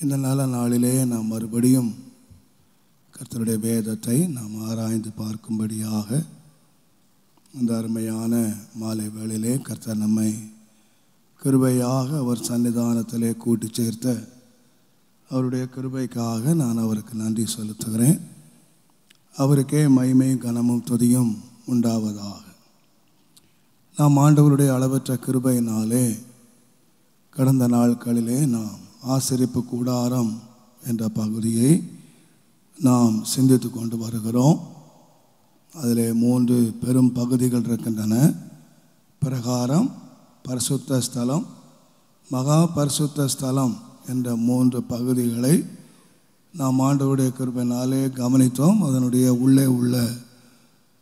இந்த நல்ல நாளிலே நாம் மறுபடியும் கர்த்தருடைய வேதத்தை நாம் ஆராய்ந்து பார்க்கும்படியாக இந்த அருமையான மாலை வேளையிலே கர்த்தர் நம்மை கிருபையாக அவர் சன்னிதானத்திலே கூட்டி சேர்த்த அவருடைய கிருபைக்காக நான் அவருக்கு நன்றி செலுத்துகிறேன். அவருக்கே மகிமையும் கனமும் துதியும் உண்டாவதாக. நாம் ஆண்டவருடைய அளவற்ற கிருபையினாலே கடந்த நாட்களிலே நாம் ஆசரிப்பு கூடாரம் என்ற பகுதியை நாம் சிந்தித்து கொண்டு வருகிறோம். அதிலே 3 பெரும் பகுதிகள் இருக்கின்றன. பிரகாரம், பரிசுத்த ஸ்தலம், மகா பரிசுத்த ஸ்தலம் என்ற 3 பகுதிகளை நாம் ஆண்டவருடைய கிருபையினாலே கவனித்தோம். அதனுடைய உள்ளே உள்ள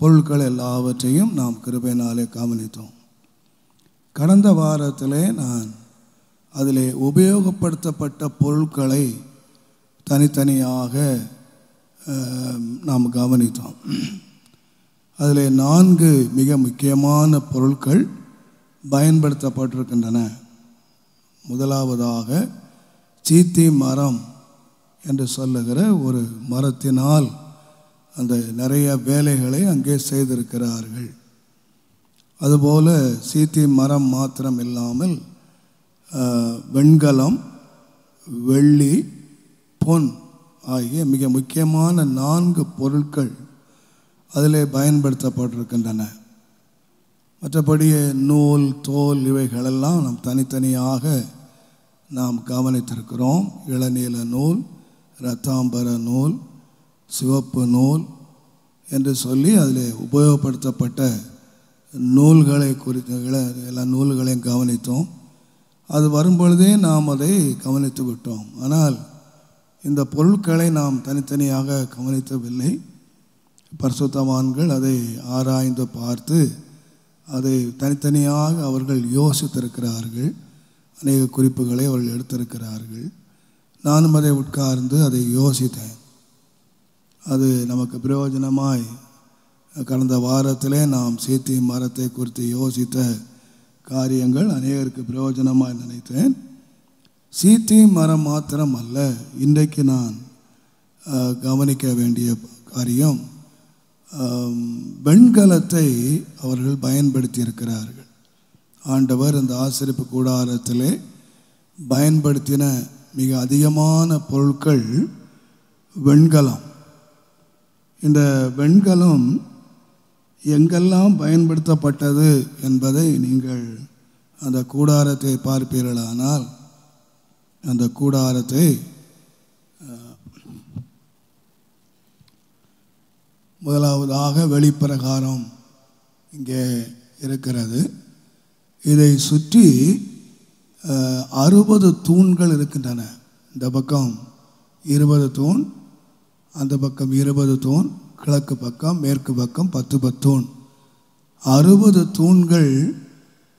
பொருட்கள் எல்லாவற்றையும் நாம் கிருபையினாலே கவனித்தோம். கடந்த வாரத்திலே நான் அதிலே உபயோகப்படுத்தப்பட்ட பொருட்களை தனித்தனியாக நாம் கவனித்தோம். அதிலே 4 மிக முக்கியமான பொருட்கள் பயன்படுத்தப்பட்டிருக்கின்றன. முதலாவதாக சீத்தி மரம் என்று சொல்லுகிற ஒரு மரத்தினால் அந்த நிறைய வேலைகளை அங்கே செய்திருக்கிறார்கள். அதுபோல் சீத்தி மரம் மாத்திரம் இல்லாமல் வெண்கலம், வெள்ளி, பொன் ஆகிய மிக முக்கியமான 4 பொருட்கள் அதிலே பயன்படுத்தப்பட்டிருக்கின்றன. மற்றபடி நூல், தோல் இவைகளெல்லாம் நாம் தனித்தனியாக நாம் கவனித்திருக்கிறோம். இளநீல நூல், இரத்தாம்பர நூல், சிவப்பு நூல் என்று சொல்லி அதில் உபயோகப்படுத்தப்பட்ட நூல்களை குறித்த எல்லா நூல்களையும் கவனித்தோம். அது வரும்பொழுதே நாம் அதை கவனித்து விட்டோம். ஆனால் இந்த பொருட்களை நாம் தனித்தனியாக கவனித்தவில்லை. பரிசுத்தவான்கள் அதை ஆராய்ந்து பார்த்து அதை தனித்தனியாக அவர்கள் யோசித்திருக்கிறார்கள். அநேக குறிப்புகளை அவர்கள் எடுத்திருக்கிறார்கள். நானும் அதை உட்கார்ந்து அதை யோசித்தேன். அது நமக்கு பிரயோஜனமாய் கடந்த வாரத்திலே நாம் சீத்தி மரத்தை குறித்து யோசித்த காரியங்கள் அநேகருக்கு பிரயோஜனமாக நினைத்தேன். சீத்தி மரம் மாத்திரம் அல்ல, இன்றைக்கு நான் கவனிக்க வேண்டிய காரியம் வெண்கலத்தை அவர்கள் பயன்படுத்தி இருக்கிறார்கள். ஆண்டவர் இந்த ஆசரிப்பு கூடாரத்திலே பயன்படுத்தின மிக அதிகமான பொருட்கள் வெண்கலம். இந்த வெண்கலம் எங்கெல்லாம் பயன்படுத்தப்பட்டது என்பதை நீங்கள் அந்த கூடாரத்தை பார்ப்பீர்களானால், அந்த கூடாரத்தை முதலாவதாக வெளிப்பிரகாரம் இங்கே இருக்கிறது. இதை சுற்றி 60 தூண்கள் இருக்கின்றன. இந்த பக்கம் 20 தூண், அந்த பக்கம் 20 தூண், கிழக்கு பக்கம், மேற்கு பக்கம் 10 தூண். 60 தூண்கள்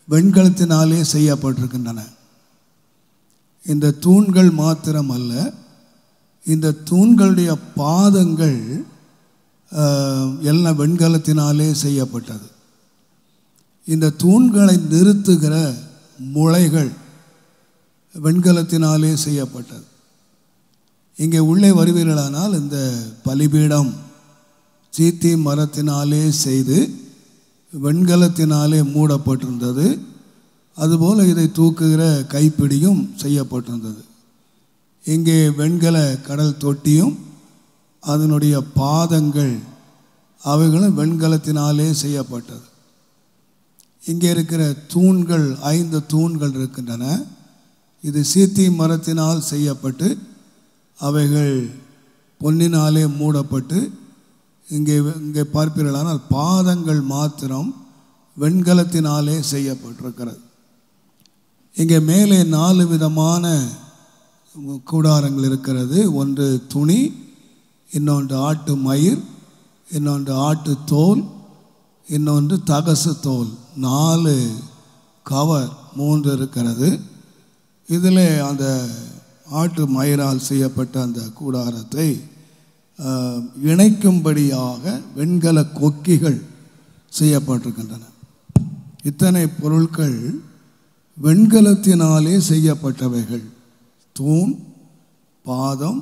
வெண்கலத்தினாலே செய்யப்பட்டிருக்கின்றன. இந்த தூண்கள் மாத்திரம் அல்ல, இந்த தூண்களுடைய பாதங்கள் எல்லாம் வெண்கலத்தினாலே செய்யப்பட்டது. இந்த தூண்களை நிறுத்துகிற முளைகள் வெண்கலத்தினாலே செய்யப்பட்டது. இங்கே உள்ளே வருவீர்களானால் இந்த பலிபீடம் சீத்தி மரத்தினாலே செய்து வெண்கலத்தினாலே மூடப்பட்டிருந்தது. அதுபோல் இதை தூக்குகிற கைப்பிடியும் செய்யப்பட்டிருந்தது. இங்கே வெண்கல கடல் தொட்டியும் அதனுடைய பாதங்கள் அவைகளும் வெண்கலத்தினாலே செய்யப்பட்டது. இங்கே இருக்கிற தூண்கள் 5 தூண்கள் இருக்கின்றன. இது சீத்தி மரத்தினால் செய்யப்பட்டு அவைகள் பொன்னினாலே மூடப்பட்டு இங்கே பார்ப்பீர்களானால் பாதங்கள் மாத்திரம் வெண்கலத்தினாலே செய்யப்பட்டிருக்கிறது. இங்கே மேலே 4 விதமான கூடாரங்கள் இருக்கிறது. ஒன்று துணி, இன்னொன்று ஆட்டு மயிர், இன்னொன்று ஆட்டு தோல், இன்னொன்று தகசு தோல். 4 கவர் 3 இருக்கிறது. இதில் அந்த ஆட்டு மயிரால் செய்யப்பட்ட அந்த கூடாரத்தை இணைக்கும்படியாக வெண்கல கொக்கிகள் செய்யப்பட்டிருக்கின்றன. இத்தனை பொருட்கள் வெண்கலத்தினாலே செய்யப்பட்டவைகள். தூண், பாதம்,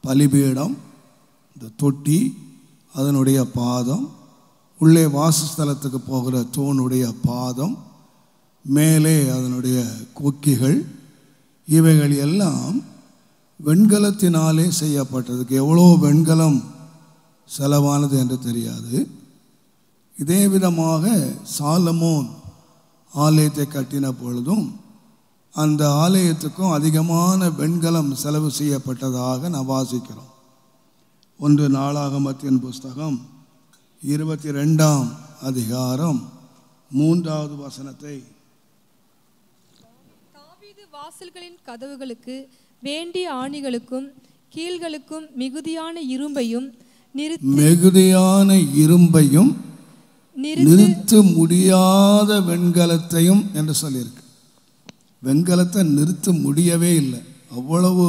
பலிபீடம், இந்த தொட்டி அதனுடைய பாதம், உள்ளே வாசஸ்தலத்துக்கு போகிற தூணுடைய பாதம், மேலே அதனுடைய கொக்கிகள், இவைகள் எல்லாம் வெண்கலத்தினாலே செய்யப்பட்டதுக்கு எவ்வளோ வெண்கலம் செலவானது என்று தெரியாது. இதே விதமாக சாலமோன் ஆலயத்தை கட்டின பொழுதும் அந்த ஆலயத்துக்கும் அதிகமான வெண்கலம் செலவு செய்யப்பட்டதாக நாம் வாசிக்கிறோம். 1 நாளாகமத்தின் புஸ்தகம் 22ஆம் அதிகாரம் 3வது வசனத்தை, தாவீது வாசல்களின் கதவுகளுக்கு வேண்டிய ஆணிகளுக்கும் கீழ்களுக்கும் மிகுதியான இரும்பையும் நிறுத்த முடியாத வெண்கலத்தையும் என்று சொல்லியிருக்கு. வெண்கலத்தை நிறுத்த முடியவே இல்லை, அவ்வளவு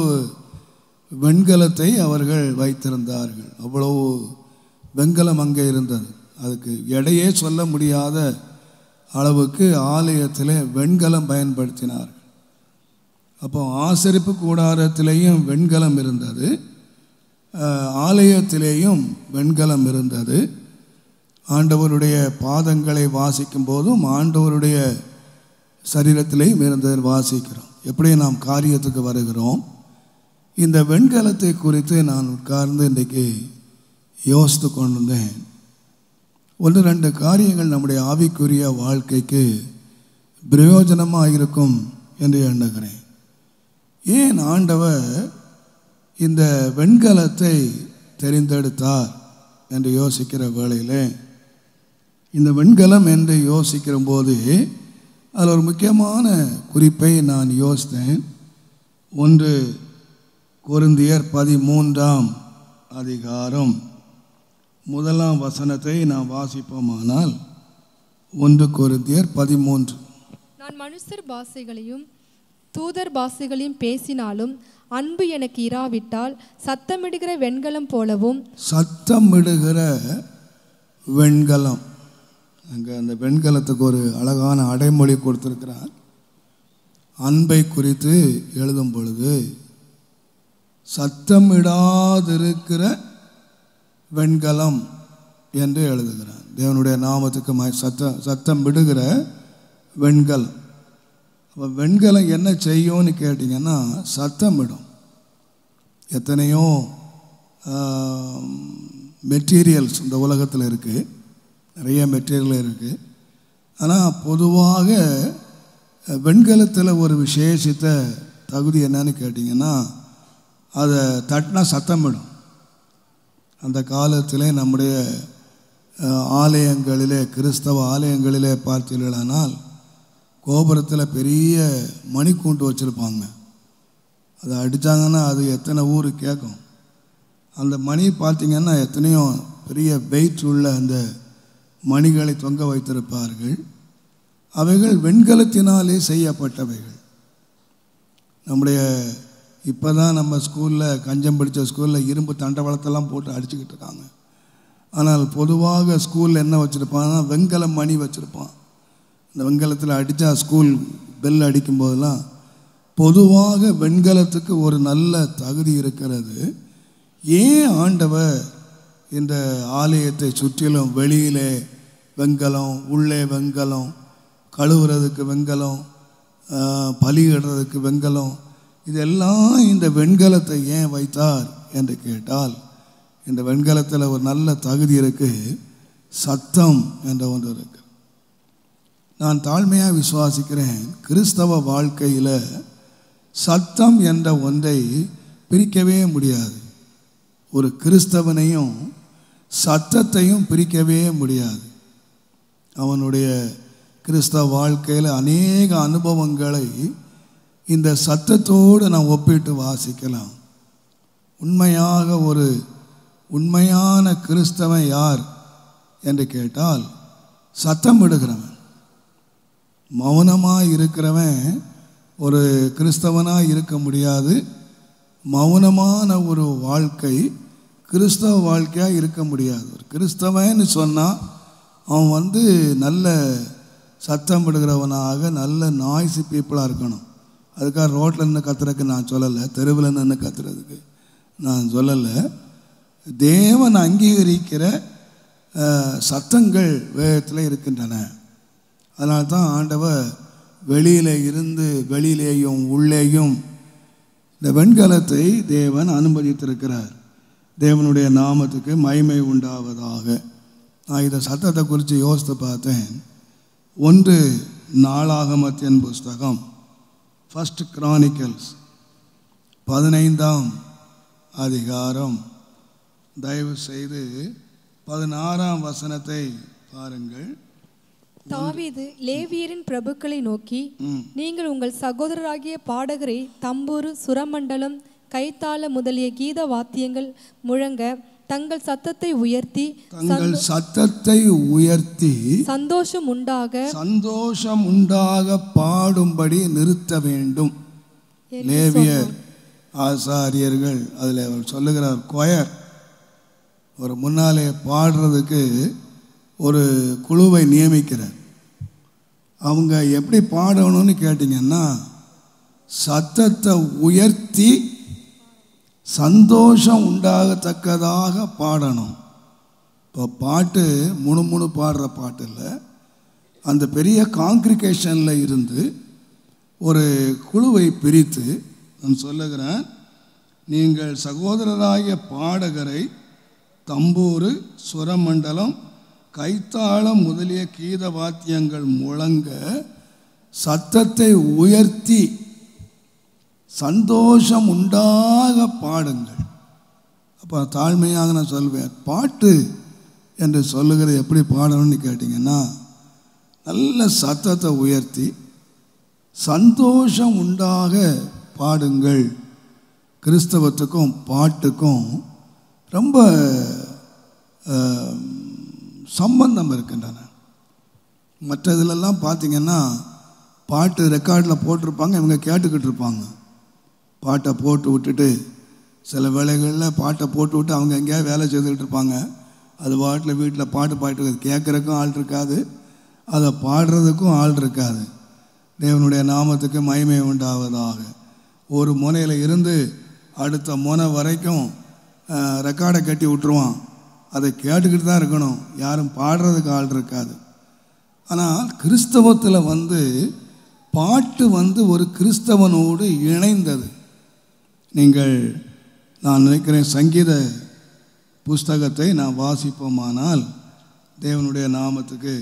வெண்கலத்தை அவர்கள் வைத்திருந்தார்கள். அவ்வளவு வெண்கலம் அங்கே இருந்தது. அதுக்கு எடையே சொல்ல முடியாத அளவுக்கு ஆலயத்தில் வெண்கலம் பயன்படுத்தினார்கள். அப்போ ஆசரிப்பு கூடாரத்திலேயும் வெண்கலம் இருந்தது, ஆலயத்திலேயும் வெண்கலம் இருந்தது. ஆண்டவருடைய பாதங்களை வாசிக்கும் போதும் ஆண்டவருடைய சரீரத்திலேயும் இருந்ததை வாசிக்கிறோம். எப்படி நாம் காரியத்துக்கு வருகிறோம், இந்த வெண்கலத்தை குறித்து நான் உட்கார்ந்து இன்றைக்கு யோசித்து கொண்டிருந்தேன். 1-2 காரியங்கள் நம்முடைய ஆவிக்குரிய வாழ்க்கைக்கு பிரயோஜனமாக இருக்கும் என்று எண்ணுகிறேன். ஏன் ஆண்டவர் இந்த வெண்கலத்தை தெரிந்தெடுத்தார் என்று யோசிக்கிற வேளையில், இந்த வெண்கலம் என்று யோசிக்கிற போது அதில் ஒரு முக்கியமான குறிப்பை நான் யோசித்தேன். 1 கொரிந்தியர் 13ஆம் அதிகாரம் 1ஆம் வசனத்தை நாம் வாசிப்போமானால், 1 கொரிந்தியர் 13. நான் மனுஷர் பாஷைகளையும் தூதர் பாஷைகளையும் பேசினாலும் அன்பு எனக்கு இராவிட்டால் சத்தமிடுகிற வெண்கலம் போலவும். சத்தமிடுகிற வெண்கலம், அங்கே அந்த வெண்கலத்துக்கு ஒரு அழகான அடைமொழி கொடுத்திருக்கிறார். அன்பை குறித்து எழுதும் பொழுது சத்தமிடாதிருக்கிற வெண்கலம் என்று எழுதுகிறார். தேவனுடைய நாமத்துக்கு சத்தம் விடுகிற வெண்கலம். அப்போ வெண்கலம் என்ன செய்யும்னு கேட்டிங்கன்னா சத்தமிடும். எத்தனையோ மெட்டீரியல்ஸ் இந்த உலகத்தில் இருக்குது, நிறைய மெட்டீரியல் இருக்குது. ஆனால் பொதுவாக வெண்கலத்தில் ஒரு விசேஷித்த தகுதி என்னன்னு கேட்டிங்கன்னா, அதை தட்டினா சத்தமிடும். அந்த காலத்திலே நம்முடைய ஆலயங்களிலே, கிறிஸ்தவ ஆலயங்களிலே பார்த்தீர்களானால் கோபுரத்தில் பெரிய மணிக்கூண்டு வச்சுருப்பாங்க. அதை அடித்தாங்கன்னா அது எத்தனை ஊர் கேட்கும். அந்த மணி பார்த்திங்கன்னா எத்தனையோ பெரிய வெயிட் உள்ள அந்த மணிகளை தொங்க வைத்திருப்பார்கள். அவைகள் வெண்கலத்தினாலே செய்யப்பட்டவைகள். நம்முடைய இப்போ தான் நம்ம ஸ்கூலில், கஞ்சம் படித்த ஸ்கூலில் இரும்பு தண்டவாளத்தெல்லாம் போட்டு அடிச்சுக்கிட்டு இருக்காங்க. ஆனால் பொதுவாக ஸ்கூலில் என்ன வச்சுருப்பாங்கன்னா வெண்கல மணி வச்சுருப்பான். இந்த வெண்கலத்தில் அடித்தா ஸ்கூல் பெல் அடிக்கும்போதெல்லாம் பொதுவாக வெண்கலத்துக்கு ஒரு நல்ல தகுதி இருக்கிறது. ஏன் ஆண்டவர் இந்த ஆலயத்தை சுற்றிலும் வெளியிலே வெண்கலம், உள்ளே வெண்கலம், கழுவுறதுக்கு வெண்கலம், பலியிடுறதுக்கு வெண்கலம், இதெல்லாம் இந்த வெண்கலத்தை ஏன் வைத்தார் என்று கேட்டால், இந்த வெண்கலத்தில் ஒரு நல்ல தகுதி இருக்குது, சத்தம் என்ற ஒன்று இருக்கு. நான் தாழ்மையாக விசுவாசிக்கிறேன், கிறிஸ்தவ வாழ்க்கையில் சத்தம் என்ற ஒன்றை பிரிக்கவே முடியாது. ஒரு கிறிஸ்தவனையும் சத்தத்தையும் பிரிக்கவே முடியாது. அவனுடைய கிறிஸ்தவ வாழ்க்கையில் அநேக அனுபவங்களை இந்த சத்தத்தோடு நாம் ஒப்பிட்டு வாசிக்கலாம். உண்மையாக ஒரு உண்மையான கிறிஸ்தவன் யார் என்று கேட்டால் சத்தம் விடுகிறவன். மௌனமாக இருக்கிறவன் ஒரு கிறிஸ்தவனாக இருக்க முடியாது. மௌனமான ஒரு வாழ்க்கை கிறிஸ்தவ வாழ்க்கையாக இருக்க முடியாது. ஒரு கிறிஸ்தவன்னு சொன்னால் அவன் நல்ல சத்தம் விடுகிறவனாக, நல்ல நாய்ஸி பீப்புளாக இருக்கணும். அதுக்காக ரோட்டில் நின்று கத்துறதுக்கு நான் சொல்லலை, தெருவில் நின்று கத்துறதுக்கு நான் சொல்லலை. தேவன் அங்கீகரிக்கிற சத்தங்கள் வேதத்தில் இருக்கின்றன. அதனால தான் ஆண்டவர் வெளியில் இருந்து வெளியிலேயும் உள்ளேயும் இந்த வெண்கலத்தை தேவன் அனுமதித்திருக்கிறார். தேவனுடைய நாமத்துக்கு மகிமை உண்டாவதாக. நான் இதை சத்தத்தை குறித்து யோசித்து பார்த்தேன். 1 நாளாகமத்தின் புஸ்தகம், 1 Chronicles 15ஆம் அதிகாரம், தயவு செய்து 16ஆம் வசனத்தை பாருங்கள். தாவீது லேவியரின் பிரபுக்களை நோக்கி, நீங்கள் உங்கள் சகோதரராகிய பாடகரை தம்புரு, சுரமண்டலம், கைத்தாள முதலிய கீத வாத்தியங்கள் முழங்க தங்கள் சத்தத்தை உயர்த்தி சந்தோஷம் உண்டாக பாடும்படி நிறுத்த வேண்டும். லேவியர் ஆசாரியர்கள், அதில் அவர் சொல்லுகிறார், கொயர், ஒரு முன்னாலே பாடுறதுக்கு ஒரு குழுவை நியமிக்கிறார். அவங்க எப்படி பாடணும்னு கேட்டிங்கன்னா, சத்தத்தை உயர்த்தி சந்தோஷம் உண்டாகத்தக்கதாக பாடணும். இப்போ பாட்டு முணுமுணு பாடுற பாட்டு இல்லை. அந்த பெரிய காங்கிரிகேஷனில் இருந்து ஒரு குழுவை பிரித்து நான் சொல்லுகிறேன், நீங்கள் சகோதரராகிய பாடகரை தம்பூரு, சுரமண்டலம், கைத்தாளம் முதலிய கீத வாத்தியங்கள் முழங்க சத்தத்தை உயர்த்தி சந்தோஷம் உண்டாக பாடுங்கள். அப்போ தாழ்மையாக நான் சொல்வேன், பாட்டு என்று சொல்லுகிறது எப்படி பாடணும்னு கேட்டிங்கன்னா, நல்ல சத்தத்தை உயர்த்தி சந்தோஷம் உண்டாக பாடுங்கள். கிறிஸ்தவத்துக்கும் பாட்டுக்கும் ரொம்ப சம்பந்தம் இருக்கின்றன. மற்ற இதிலெல்லாம் பார்த்திங்கன்னா பாட்டு ரெக்கார்டில் போட்டிருப்பாங்க, இவங்க கேட்டுக்கிட்டு இருப்பாங்க. பாட்டை போட்டு விட்டுட்டு சில வேளைகளில் பாட்டை போட்டு விட்டு அவங்க எங்கேயாவது வேலை செய்துக்கிட்டு இருப்பாங்க. அது பாட்டில் வீட்டில் பாட்டு பாட்டு கேட்குறதுக்கும் ஆள் இருக்காது, அதை பாடுறதுக்கும் ஆள் இருக்காது. தேவனுடைய நாமத்துக்கு மகிமை உண்டாவதாக. ஒரு முனையில் இருந்து அடுத்த முனை வரைக்கும் ரெக்கார்டை கட்டி விட்டுருவான். அதை கேட்டுக்கிட்டு தான் இருக்கணும், யாரும் பாடுறதுக்கு ஆள் இருக்காது. ஆனால் கிறிஸ்தவத்தில் பாட்டு ஒரு கிறிஸ்தவனோடு இணைந்தது. நீங்கள், நான் நினைக்கிறேன், சங்கீத புஸ்தகத்தை நான் வாசிப்போமானால் தேவனுடைய நாமத்துக்கு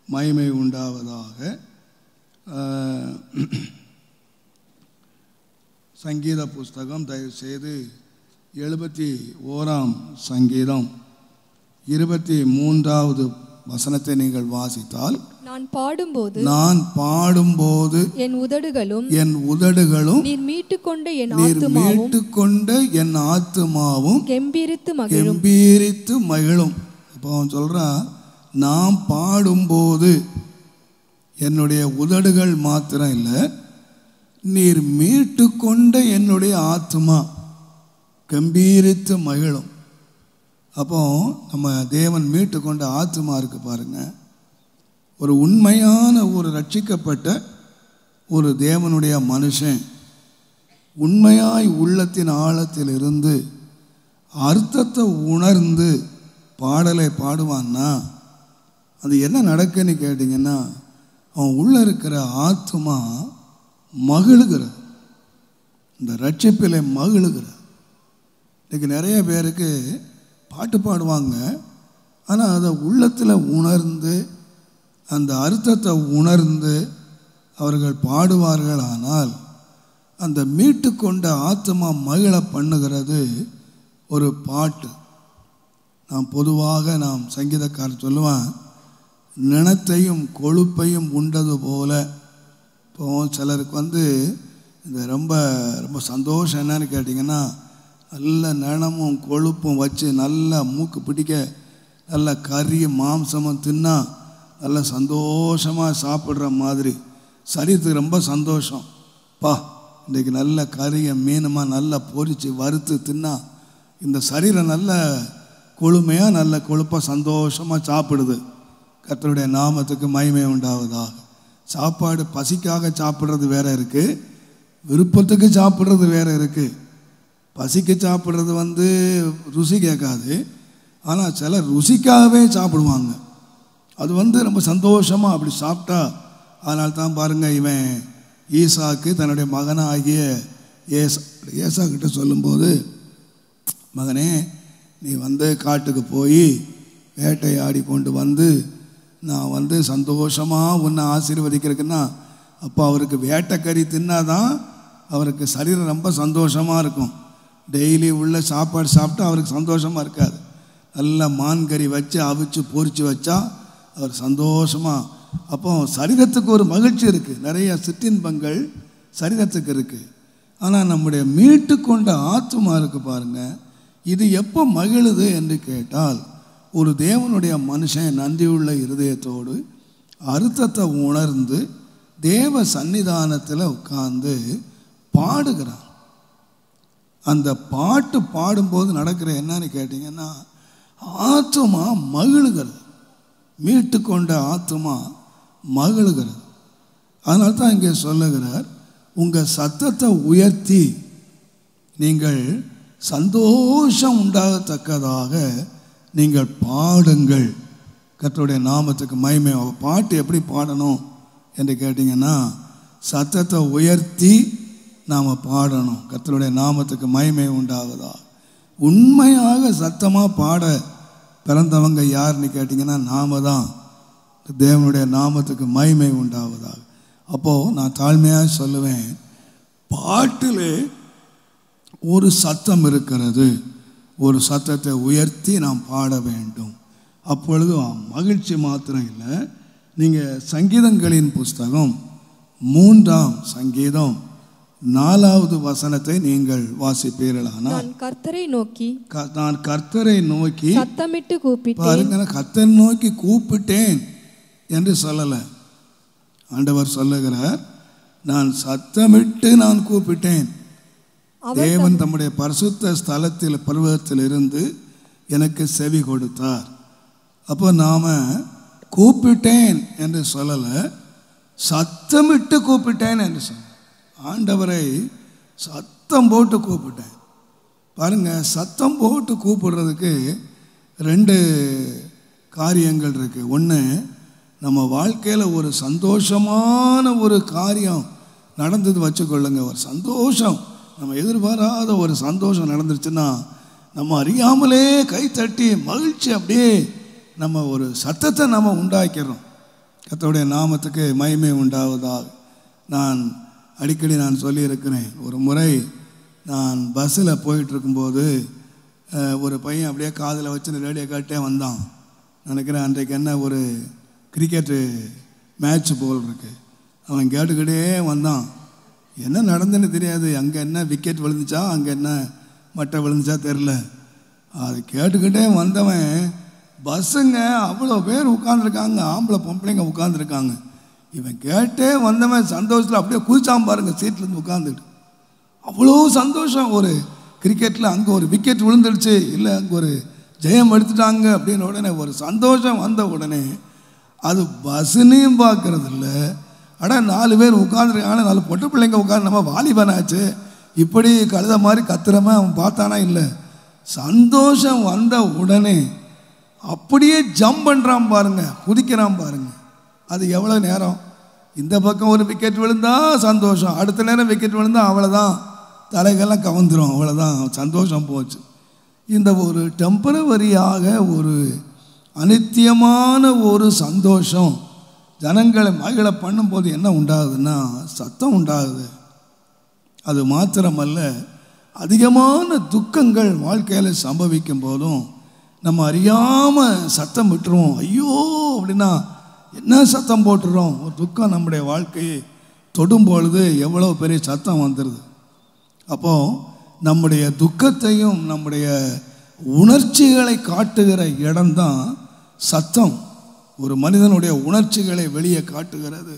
மகிமை உண்டாவதாக. சங்கீத புஸ்தகம் தயவுசெய்து 71ஆம் சங்கீதம் 23வது வசனத்தை நீங்கள் வாசித்தால், நான் பாடும்போது என் உதடுகளும் நீர் மீட்டுக்கொண்ட என் ஆத்துமாவும் கெம்பீரித்து மகிழும். இப்போ அவன் சொல்றான், நான் பாடும்போது என்னுடைய உதடுகள் மாத்திரம் இல்லை, நீர் மீட்டுக்கொண்ட என்னுடைய ஆத்துமா கம்பீரித்து மகிழும். அப்போ நம்ம தேவன் மீட்டுக்கொண்ட ஆத்துமா இருக்கு பாருங்க. ஒரு உண்மையான ஒரு ரட்சிக்கப்பட்ட ஒரு தேவனுடைய மனுஷன் உண்மையாய் உள்ளத்தின் ஆழத்தில் இருந்து அர்த்தத்தை உணர்ந்து பாடலை பாடுவான்னா அது என்ன நடக்குன்னு கேட்டிங்கன்னா, அவன் உள்ளே இருக்கிற ஆத்துமா மகிழுகிறது, இந்த ரட்சிப்பில் மகிழுகிறது. இன்றைக்கி நிறைய பேருக்கு பாட்டு பாடுவாங்க, ஆனால் அதை உள்ளத்தில் உணர்ந்து அந்த அர்த்தத்தை உணர்ந்து அவர்கள் பாடுவார்கள். ஆனால் அந்த மீட்டுக்கொண்ட ஆத்மா மகிழ பண்ணுகிறது ஒரு பாட்டு. நாம் சங்கீதக்காரர் சொல்லுவான், நினத்தையும் கொழுப்பையும் உண்டது போல. இப்போ சிலருக்கு இந்த ரொம்ப ரொம்ப சந்தோஷம் என்னன்னு கேட்டிங்கன்னா, நல்ல நினமும் கொழுப்பும் வச்சு நல்லா மூக்கு பிடிக்க நல்ல கறி மாம்சமும் தின்னா நல்ல சந்தோஷமாக சாப்பிட்ற மாதிரி சரீரத்துக்கு ரொம்ப சந்தோஷம். இன்றைக்கி நல்ல கறியை மீனுமா நல்லா பொரித்து வறுத்து தின்னா இந்த சரீரம் நல்ல கொழுமையாக நல்ல கொழுப்பாக சந்தோஷமாக சாப்பிடுது. கர்த்தருடைய நாமத்துக்கு மகிமை உண்டாவதாக. சாப்பாடு பசிக்காக சாப்பிட்றது வேற இருக்குது, விருப்பத்துக்கு சாப்பிட்றது வேறு இருக்குது, பசிக்கு சாப்பிட்றது ருசி கேட்காது. ஆனால் சிலர் ருசிக்காகவே சாப்பிடுவாங்க. அது ரொம்ப சந்தோஷமாக அப்படி சாப்பிட்டா. அதனால தான் பாருங்கள், இவன் ஈசாக்கு தன்னுடைய மகனாகிய ஏசா கிட்ட சொல்லும்போது, மகனே நீ காட்டுக்கு போய் வேட்டையாடி கொண்டு நான் சந்தோஷமாக உன்னை ஆசீர்வதிக்கிறதுக்குன்னா, அப்போ அவருக்கு வேட்டைக்கறி தின்னாதான் அவருக்கு சரீரம் ரொம்ப சந்தோஷமாக இருக்கும். டெய்லி உள்ள சாப்பாடு சாப்பிட்டா அவருக்கு சந்தோஷமாக இருக்காது. நல்லா மான்கறி வச்சு அவிச்சு பொரித்து வச்சா அவர் சந்தோஷமாக. அப்போ சரீரத்துக்கு ஒரு மகிழ்ச்சி இருக்குது, நிறைய சிற்றின்பங்கள் சரீரத்துக்கு இருக்குது. ஆனால் நம்முடைய மீட்டு கொண்ட ஆத்துமா இருக்குது பாருங்கள், இது எப்போ மகிழுது என்று கேட்டால், ஒரு தேவனுடைய மனுஷன் நன்றியுள்ள இருதயத்தோடு அர்த்தத்தை உணர்ந்து தேவ சன்னிதானத்தில் உட்கார்ந்து பாடுகிறான். அந்த பாட்டு பாடும்போது நடக்கிற என்னன்னு கேட்டிங்கன்னா, ஆத்துமா மகிழுகிறது, மீட்டு கொண்ட ஆத்துமா மகிழுகிறது. அதனால தான் இங்கே சொல்லுகிறார், உங்கள் சத்தத்தை உயர்த்தி நீங்கள் சந்தோஷம் உண்டாகத்தக்கதாக நீங்கள் பாடுங்கள், கர்த்தருடைய நாமத்துக்கு மகிமை. பாட்டு எப்படி பாடணும் என்று கேட்டிங்கன்னா, சத்தத்தை உயர்த்தி நாம் பாடணும், கர்த்தருடைய நாமத்துக்கு மகிமை உண்டாகுதா. உண்மையாக சத்தமாக பாட பிறந்தவங்க யாருன்னு கேட்டிங்கன்னா நாம தான். தேவனுடைய நாமத்துக்கு மகிமை உண்டாவதாக. அப்போது நான் தாழ்மையாக சொல்லுவேன், பாட்டில் ஒரு சத்தம் இருக்கிறது, ஒரு சத்தத்தை உயர்த்தி நாம் பாட வேண்டும். அப்பொழுது மகிழ்ச்சி மாத்திரம் இல்லை. நீங்கள் சங்கீதங்களின் புஸ்தகம் 3ஆம் சங்கீதம் 4வது வசனத்தை நீங்கள் வாசிப்பீர்களானால், நான் கர்த்தரை நோக்கி சத்தமிட்டு கூப்பிட்டேன். பாருங்க, கர்த்தரை நோக்கி கூப்பிட்டேன் என்று சொல்லலை. ஆண்டவர் சொல்லுகிறார், நான் சத்தமிட்டு நான் கூப்பிட்டேன். தேவன் தம்முடைய பரிசுத்த ஸ்தலத்தில் பர்வதத்தில் இருந்து எனக்கு செவி கொடுத்தார். அப்போ நாம் கூப்பிட்டேன் என்று சொல்லலை, சத்தமிட்டு கூப்பிட்டேன் என்று சொன்ன. ஆண்டவரை சத்தம் போட்டு கூப்பிட்டேன். பாருங்கள், சத்தம் போட்டு கூப்பிடுறதுக்கு 2 காரியங்கள் இருக்குது. ஒன்று, நம்ம வாழ்க்கையில் ஒரு சந்தோஷமான ஒரு காரியம் நடந்தது வச்சுக்கொள்ளுங்க. ஒரு சந்தோஷம், நம்ம எதிர்பாராத ஒரு சந்தோஷம் நடந்துருச்சுன்னா நம்ம அறியாமலே கைத்தட்டி மகிழ்ச்சி அப்படியே நம்ம ஒரு சத்தத்தை நம்ம உண்டாக்கிறோம். கர்த்தருடைய நாமத்துக்கு மகிமை உண்டாவதாக. நான் அடிக்கடி சொல்லியிருக்கிறேன். ஒரு முறை நான் பஸ்ஸில் போயிட்டுருக்கும்போது ஒரு பையன் அப்படியே காதில் வச்சு ரேடியோ கேட்டே வந்தான். நினைக்கிறேன் அன்றைக்கு என்ன ஒரு கிரிக்கெட்டு மேட்ச் போல் இருக்கு. அவன் கேட்டுக்கிட்டே வந்தான். என்ன நடந்துன்னு தெரியாது, அங்கே என்ன விக்கெட் விழுந்துச்சா, அங்கே என்ன மட்டை விழுந்துச்சா தெரில. அது கேட்டுக்கிட்டே வந்தவன், பஸ்ஸுங்க அவ்வளோ பேர் உட்காந்துருக்காங்க, ஆம்பளை பொம்பளைங்க உட்காந்துருக்காங்க. இவன் கேட்டே வந்தவன் சந்தோஷத்தில் அப்படியே குதிச்சான் பாருங்க, சீட்லேருந்து உட்காந்துட்டு. அவ்வளோ சந்தோஷம். ஒரு கிரிக்கெட்டில் அங்கே ஒரு விக்கெட் விழுந்துடுச்சு, இல்லை அங்கே ஒரு ஜெயம் எடுத்துட்டாங்க அப்படின்னு உடனே ஒரு சந்தோஷம் வந்த உடனே அது பஸ்ஸுனையும் பார்க்கறது இல்லை. ஆனால் 4 பேர் உட்காந்துருக்காங்க, 4 பொட்டு பிள்ளைங்க உட்காந்து, நம்ம வாலிபனாச்சு இப்படி கழுத மாதிரி கத்துறமா அவன் பார்த்தானா இல்லை. சந்தோஷம் வந்த உடனே அப்படியே ஜம்ப் பண்ணுறான் பாருங்க, குதிக்கிறான் பாருங்க. அது எவ்வளோ நேரம், இந்த பக்கம் ஒரு விக்கெட் விழுந்தா சந்தோஷம், அடுத்த நேரம் விக்கெட் விழுந்தா அவ்வளோதான், தலைகள்லாம் கவர்ந்துடும், அவ்வளோதான், சந்தோஷம் போச்சு. இந்த ஒரு டெம்பரவரியாக ஒரு அனித்தியமான ஒரு சந்தோஷம் ஜனங்களை மகிழ பண்ணும்போது என்ன உண்டாகுதுன்னா சத்தம் உண்டாகுது. அது மாத்திரமல்ல, அதிகமான துக்கங்கள் வாழ்க்கையில் சம்பவிக்கும் போதும் நம்ம அறியாமல் சத்தம் விட்டுருவோம். ஐயோ அப்படின்னா என்ன சத்தம் போட்டுறோம். ஒரு துக்கம் நம்முடைய வாழ்க்கையை தொடும் பொழுது எவ்வளோ பெரிய சத்தம் வந்துடுது. அப்போது நம்முடைய துக்கத்தையும் நம்முடைய உணர்ச்சிகளை காட்டுகிற இடம்தான் சத்தம். ஒரு மனிதனுடைய உணர்ச்சிகளை வெளியே காட்டுகிறது.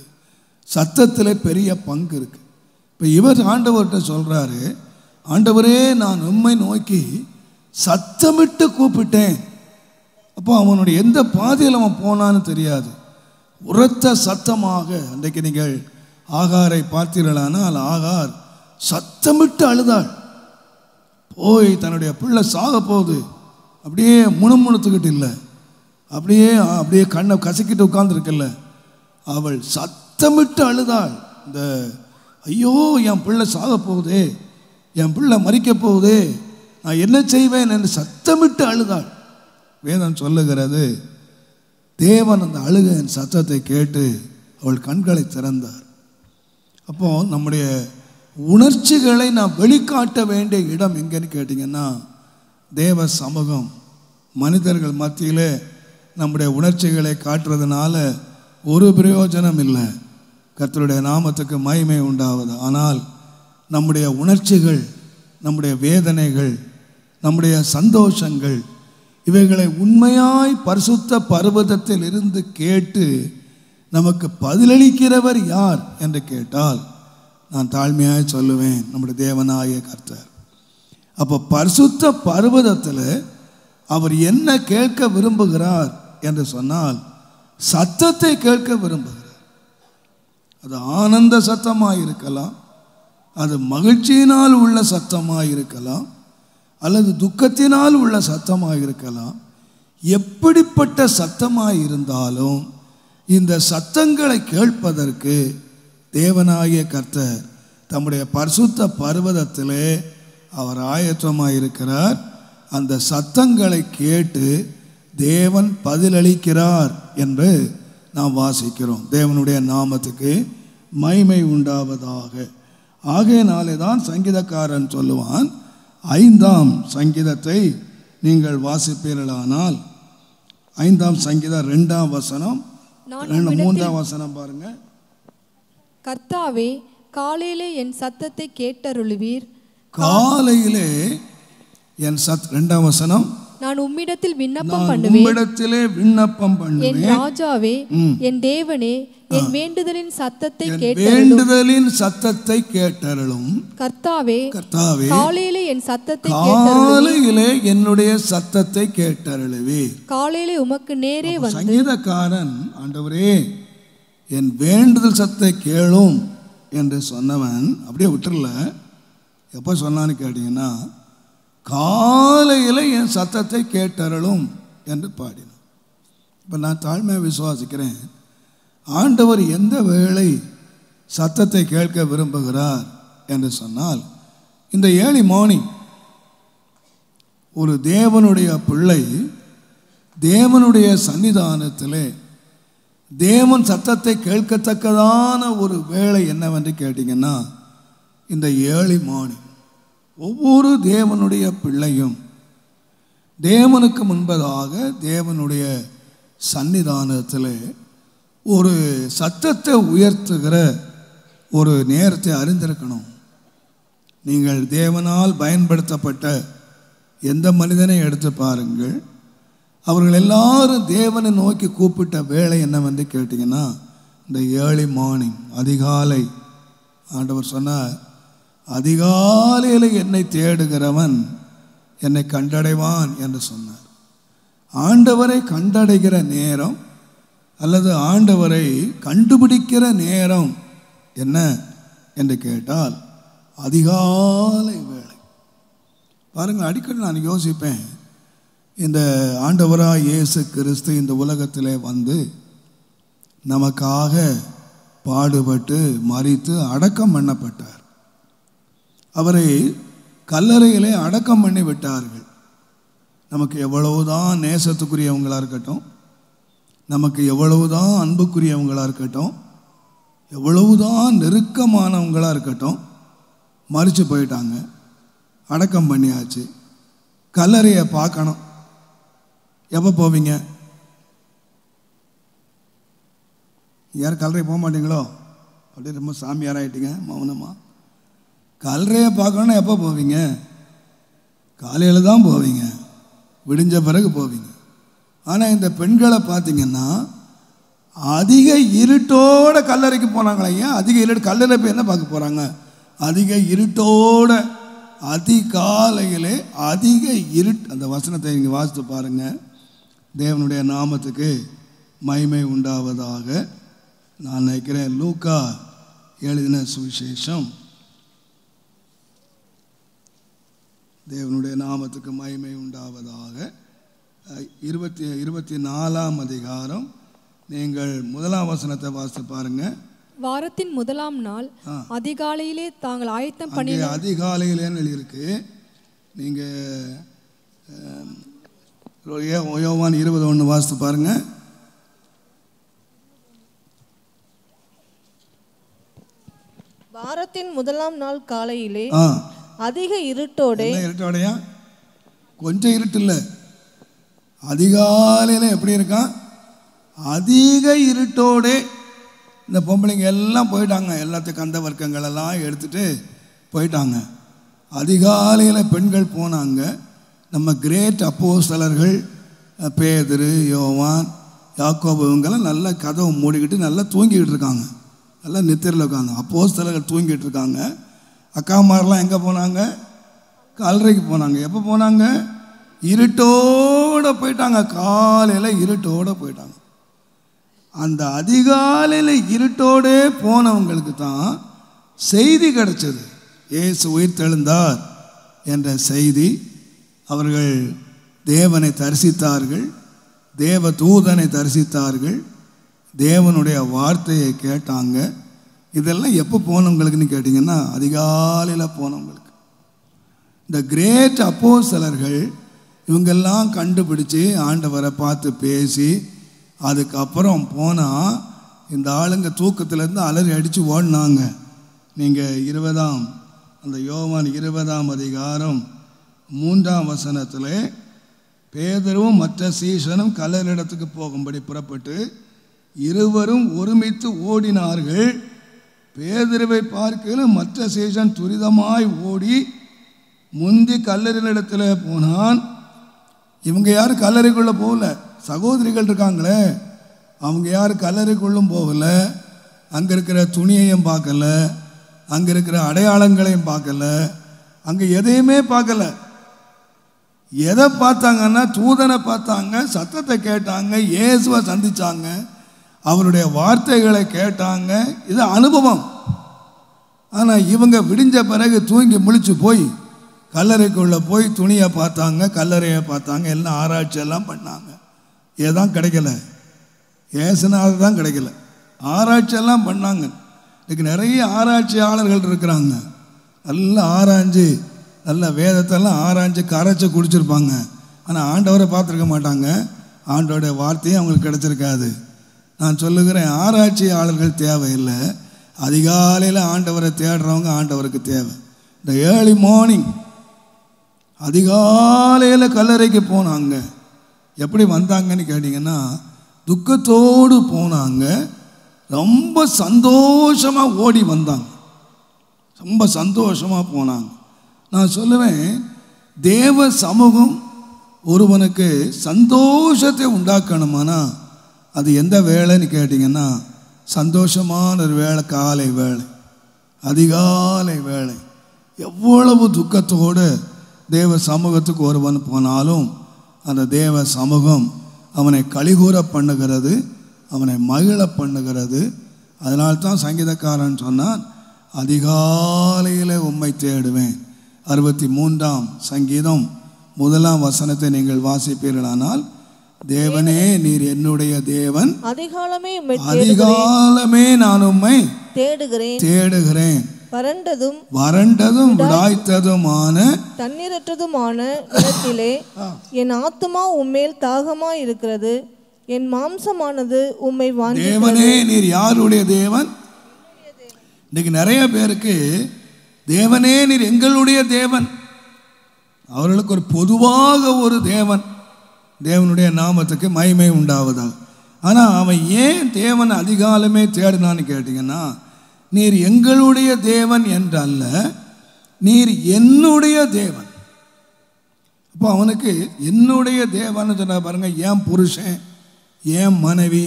சத்தத்தில் பெரிய பங்கு இருக்குது. இப்போ இவர் ஆண்டவர்கிட்ட சொல்கிறாரு, ஆண்டவரே நான் உம்மை நோக்கி சத்தமிட்டு கூப்பிட்டேன். அப்போ அவனுடைய எந்த பாதையில் அவன் போனான்னு தெரியாது. உரத்த சத்தமாக, அன்றைக்கு நீங்கள் ஆகாரை பார்த்தீர்களானால் ஆகார் சத்தமிட்டு அழுதாள். போய் தன்னுடைய பிள்ளை சாக போகுது, அப்படியே முணுமுணுத்துக்கிட்டு இல்லை, அப்படியே கண்ணை கசக்கிட்டு உட்கார்ந்துருக்கல, அவள் சத்தமிட்டு அழுதாள். இந்த ஐயோ என் பிள்ளை சாக போகுதே, என் பிள்ளை மரிக்க போகுதே, நான் என்ன செய்வேன் என்று சத்தமிட்டு அழுதாள். வேதம் சொல்லுகிறது, தேவன் அந்த அழுகையின் சத்தத்தை கேட்டு அவள் கண்களை திறந்தார். அப்போ நம்முடைய உணர்ச்சிகளை நாம் வெளிக்காட்ட வேண்டிய இடம் எங்கன்னு கேட்டிங்கன்னா தேவ சமூகம். மனிதர்கள் மத்தியிலே நம்முடைய உணர்ச்சிகளை காட்டுறதுனால ஒரு பிரயோஜனம் இல்லை. கர்த்தருடைய நாமத்துக்கு மகிமை உண்டாவது. ஆனால் நம்முடைய உணர்ச்சிகள், நம்முடைய வேதனைகள், நம்முடைய சந்தோஷங்கள், இவைகளை உண்மையாய் பரிசுத்த பர்வதத்தில் இருந்து கேட்டு நமக்கு பதிலளிக்கிறவர் யார் என்று கேட்டால் நான் தாழ்மையாய் சொல்லுவேன், நம்முடைய தேவனாகிய கர்த்தர். அப்போ பரிசுத்த பர்வதத்தில் அவர் என்ன கேட்க விரும்புகிறார் என்று சொன்னால் சத்தத்தை கேட்க விரும்புகிறார். அது ஆனந்த சத்தமாக இருக்கலாம், அது மகிழ்ச்சியினால் உள்ள சத்தமாக இருக்கலாம், அல்லது துக்கத்தினால் உள்ள சத்தமாக இருக்கலாம். எப்படிப்பட்ட சத்தமாக இருந்தாலும் இந்த சத்தங்களை கேட்பதற்கு தேவனாகிய கர்த்தர் தம்முடைய பரிசுத்த பர்வதத்திலே அவர் ஆயத்தமாக இருக்கிறார். அந்த சத்தங்களை கேட்டு தேவன் பதிலளிக்கிறார் என்று நாம் வாசிக்கிறோம். தேவனுடைய நாமத்துக்கு மகிமை உண்டாவதாக. ஆகையினாலே தான் சங்கீதக்காரன் சொல்லுவான், 5ஆம் சங்கீதத்தை நீங்கள் வாசிப்பீர்களானால் 5ஆம் சங்கீதம் 2ஆம் வசனம் 3ஆம் வசனம் பாருங்க. கர்த்தாவே, காலையிலே என் சத்தத்தை கேட்டருளுவீர். காலையிலே என் 2ஆம் வசனம், நான் உம்மிடத்தில் விண்ணப்பம் பண்ணுவேன். உம்மிடத்திலே விண்ணப்பம் பண்ணுவேன். என் ராஜாவே, என் தேவனே, என் வேண்டுதலின் சத்தத்தை வேண்டுதலின் சத்தத்தை கேட்டருளும். கர்த்தாவே, கர்த்தாவே, காலையிலே என் சத்தத்தை காலையிலே என்னுடைய சத்தத்தை கேட்டருளுவே. காலையிலே உமக்கு நேரே வந்து சங்கீதக்காரன், ஆண்டவரே என் வேண்டுதல் சத்தத்தை கேளும் என்று சொன்னவன் அப்படியே விட்டுறல. எப்போ சொன்னான்னு கேட்டீங்கன்னா காலையில் என் சத்தத்தை கேட்டருளும் என்று பாடினான். இப்போ நான் தாழ்மையாக விசுவாசிக்கிறேன், ஆண்டவர் எந்த வேளை சத்தத்தை கேட்க விரும்புகிறார் என்று சொன்னால் இந்த ஏர்லி மார்னிங் ஒரு தேவனுடைய பிள்ளை தேவனுடைய சன்னிதானத்திலே தேவன் சத்தத்தை கேட்கத்தக்கதான ஒரு வேளை என்னவென்று கேட்டிங்கன்னா இந்த ஏர்லி மார்னிங். ஒவ்வொரு தேவனுடைய பிள்ளையும் தேவனுக்கு முன்பதாக தேவனுடைய சன்னிதானத்தில் ஒரு சத்தத்தை உயர்த்துகிற ஒரு நேரத்தை அறிந்திருக்கணும். நீங்கள் தேவனால் பயன்படுத்தப்பட்ட எந்த மனிதனை எடுத்து பாருங்கள், அவர்கள் எல்லாரும் தேவனை நோக்கி கூப்பிட்ட வேளை என்னவென்று கேட்டிங்கன்னா இந்த ஏர்லி மார்னிங், அதிகாலை. ஆண்டவர் சொன்னார், அதிகாலையில் என்னை தேடுகிறவன் என்னை கண்டடைவான் என்று சொன்னார். ஆண்டவரை கண்டடைகிற நேரம் அல்லது ஆண்டவரை கண்டுபிடிக்கிற நேரம் என்ன என்று கேட்டால் அதிகாலை வேளை. பாருங்கள், அடிக்கடி நான் யோசிப்பேன், இந்த ஆண்டவராக இயேசு கிறிஸ்து இந்த உலகத்திலே வந்து நமக்காக பாடுபட்டு மரித்து அடக்கம் பண்ணப்பட்டார். அவரை கல்லறையிலே அடக்கம் பண்ணி விட்டார்கள். நமக்கு எவ்வளவுதான் நேசத்துக்குரியவங்களாக இருக்கட்டும், நமக்கு எவ்வளவுதான் அன்புக்குரியவங்களாக இருக்கட்டும், எவ்வளவுதான் நெருக்கமானவங்களாக இருக்கட்டும், மரித்து போயிட்டாங்க, அடக்கம் பண்ணியாச்சு. கல்லறையை பார்க்கணும். எப்போ போவீங்க? யாரும் கல்லறையை போக மாட்டீங்களோ? அப்படியே ரொம்ப சாமியாராயிட்டீங்க மௌனமாக. கல்லறையை பார்க்கணுன்னா எப்போ போவீங்க? காலையில் தான் போவீங்க, விடிஞ்ச பிறகு போவீங்க. ஆனால் இந்த பெண்களை பார்த்தீங்கன்னா அதிக இருட்டோட கல்லறைக்கு போனாங்களே. ஏன் அதிக இருட்டு? கல்லறை போய் என்ன பார்க்க போகிறாங்க? அதிக இருட்டோட அதிகாலையிலே அதிக இருட்டு. அந்த வசனத்தை நீங்கள் வாசித்து பாருங்கள். தேவனுடைய நாமத்துக்கு மகிமை உண்டாவதாக. நான் நினைக்கிறேன் லூக்கா எழுதின சுவிசேஷம் தேவனுடைய நாமத்துக்கு மகிமை உண்டாவதாக. 24ஆம் அதிகாரம் நீங்கள் 1ஆம் வசனத்தை வாசித்து பாருங்க. வாரத்தின் முதலாம் நாள் அதிகாலையிலே தாங்கள் ஆயத்தம் பண்ணி, அதிகாலையிலேன்னு எழுதியிருக்கு. நீங்கள் யோவான் 20:1 வாசித்து பாருங்க. வாரத்தின் முதலாம் நாள் காலையிலே அதிக இருட்டோடையா, கொஞ்சம் இருட்டு இல்லை, அதிகாலையில் எப்படி இருக்கான், அதிக இருட்டோடே இந்த பொம்பளைங்க எல்லாம் போயிட்டாங்க. எல்லாத்தையும் கந்த வர்க்கங்கள் எல்லாம் எடுத்துட்டு போயிட்டாங்க. அதிகாலையில் பெண்கள் போனாங்க. நம்ம கிரேட் அப்போஸ்தலர்கள் பேதுரு, யோவான், யாக்கோபு இவங்கெல்லாம் நல்லா கதவை மூடிக்கிட்டு நல்லா தூங்கிக்கிட்டு இருக்காங்க. நல்லா நித்திரையில் இருக்காங்க. அப்போஸ்தலர்கள் தூங்கிட்டு இருக்காங்க. அக்காமாரெலாம் எங்கே போனாங்க? கல்லறைக்கு போனாங்க. எப்போ போனாங்க? இருட்டோடு போயிட்டாங்க. காலையில் இருட்டோடு போயிட்டாங்க. அந்த அதிகாலையில் இருட்டோடே போனவங்களுக்கு தான் செய்தி கிடைச்சது, இயேசு உயிர்த்தெழுந்தார் என்ற செய்தி. அவர்கள் தேவனை தரிசித்தார்கள், தேவ தூதனை தரிசித்தார்கள், தேவனுடைய வார்த்தையை கேட்டாங்க. இதெல்லாம் எப்போ போனவங்களுக்குன்னு கேட்டிங்கன்னா அதிகாலையில் போனவங்களுக்கு. இந்த கிரேட் அப்போஸ்தலர்கள் இவங்கெல்லாம் கண்டுபிடிச்சி ஆண்டவரை பார்த்து பேசி அதுக்கப்புறம் போனால் இந்த ஆளுங்க தூக்கத்திலேருந்து அலறி அடித்து ஓடினாங்க. நீங்கள் 20ஆம் அந்த யோவான் 20ஆம் அதிகாரம் 3ஆம் வசனத்தில் பேதுருவும் மற்ற சீஷனும் கல்லறையிடத்துக்கு போகும்படி புறப்பட்டு இருவரும் ஒருமித்து ஓடினார்கள். பேதுருவை பார்க்கையில் மற்ற சீஷன் துரிதமாய் ஓடி முந்தி கல்லறையிடத்தில் போனான். இவங்க யாரும் கல்லறைக்குள்ளே போகல, சகோதரிகள் இருக்காங்களே அவங்க யாரும் கல்லறைக்குள்ளும் போகல. அங்கே இருக்கிற துணியையும் பார்க்கல, அங்கே இருக்கிற அடையாளங்களையும் பார்க்கல, அங்கே எதையுமே பார்க்கல. எதை பார்த்தாங்கன்னா தூதனை பார்த்தாங்க, சத்தத்தை கேட்டாங்க, இயேசுவை சந்திச்சாங்க, அவருடைய வார்த்தைகளை கேட்டாங்க. இது அனுபவம். ஆனால் இவங்க விடிஞ்ச பிறகு தூங்கி முழிச்சு போய் கல்லறைக்குள்ளே போய் துணியை பார்த்தாங்க, கல்லறையை பார்த்தாங்க, எல்லாம் ஆராய்ச்சியெல்லாம் பண்ணாங்க. ஏதான் கிடைக்கல, ஏசுனால தான் கிடைக்கல. ஆராய்ச்சியெல்லாம் பண்ணாங்க. இன்றைக்கி நிறைய ஆராய்ச்சியாளர்கள் இருக்கிறாங்க. நல்லா ஆராய்ஞ்சு நல்ல வேதத்தெல்லாம் ஆராய்ஞ்சு கரைச்சி குடிச்சிருப்பாங்க. ஆனால் ஆண்டவரை பார்த்துருக்க மாட்டாங்க. ஆண்டவருடைய வார்த்தையும் அவங்களுக்கு கிடைச்சிருக்காது. நான் சொல்லுகிறேன், ஆராய்ச்சியாளர்கள் தேவையில்லை. அதிகாலையில் ஆண்டவரை தேடுறவங்க ஆண்டவருக்கு தேவை. இந்த ஏர்லி மார்னிங் அதிகாலையில் கல்லறைக்கு போனாங்க. எப்படி வந்தாங்கன்னு கேட்டிங்கன்னா துக்கத்தோடு போனாங்க. ரொம்ப சந்தோஷமாக ஓடி வந்தாங்க. ரொம்ப சந்தோஷமாக போனாங்க. நான் சொல்லுவேன், தேவ சமூகம் ஒருவனுக்கு சந்தோஷத்தை உண்டாக்கணுமானா அது எந்த வேலைன்னு கேட்டிங்கன்னா சந்தோஷமான ஒரு வேலை, காலை வேலை, அதிகாலை வேலை. எவ்வளவு துக்கத்தோடு தேவ சமூகத்துக்கு ஒருவன் போனாலும் அந்த தேவ சமூகம் அவனை கலிகூற பண்ணுகிறது, அவனை மகிழ பண்ணுகிறது. அதனால்தான் சங்கீதக்காரன் சொன்னான், அதிகாலையில் உம்மை தேடுவேன். 63ஆம் சங்கீதம் 1ஆம் வசனத்தை நீங்கள் வாசிப்பீர்களானால், தேவனே நீர் என்னுடைய தேவன், அதிகாலமே நான் உம்மை தேடுகிறேன். வறண்டதும் விடாய்த்ததுமான தண்ணீரற்றதுமான இடத்திலே என் ஆத்துமா உம்மேல் தாகமாய் இருக்கிறது, என் மாம்சமானது உம்மை வாஞ்சிக்கிறது. தேவனே நீர் யாருடைய தேவன்? இன்னைக்கு நிறைய பேருக்கு தேவனே நீர் எங்களுடைய தேவன். அவர்களுக்கு ஒரு பொதுவாக ஒரு தேவன், தேவனுடைய நாமத்துக்கு மகிமை உண்டாவதாக. ஆனால் அவன் ஏன் தேவன் அதிகாலமே தேடினான்னு கேட்டிங்கன்னா, நீர் எங்களுடைய தேவன் என்றல்ல, நீர் என்னுடைய தேவன். இப்போ அவனுக்கு என்னுடைய தேவன் சொன்ன பாருங்க, என் புருஷன், என் மனைவி,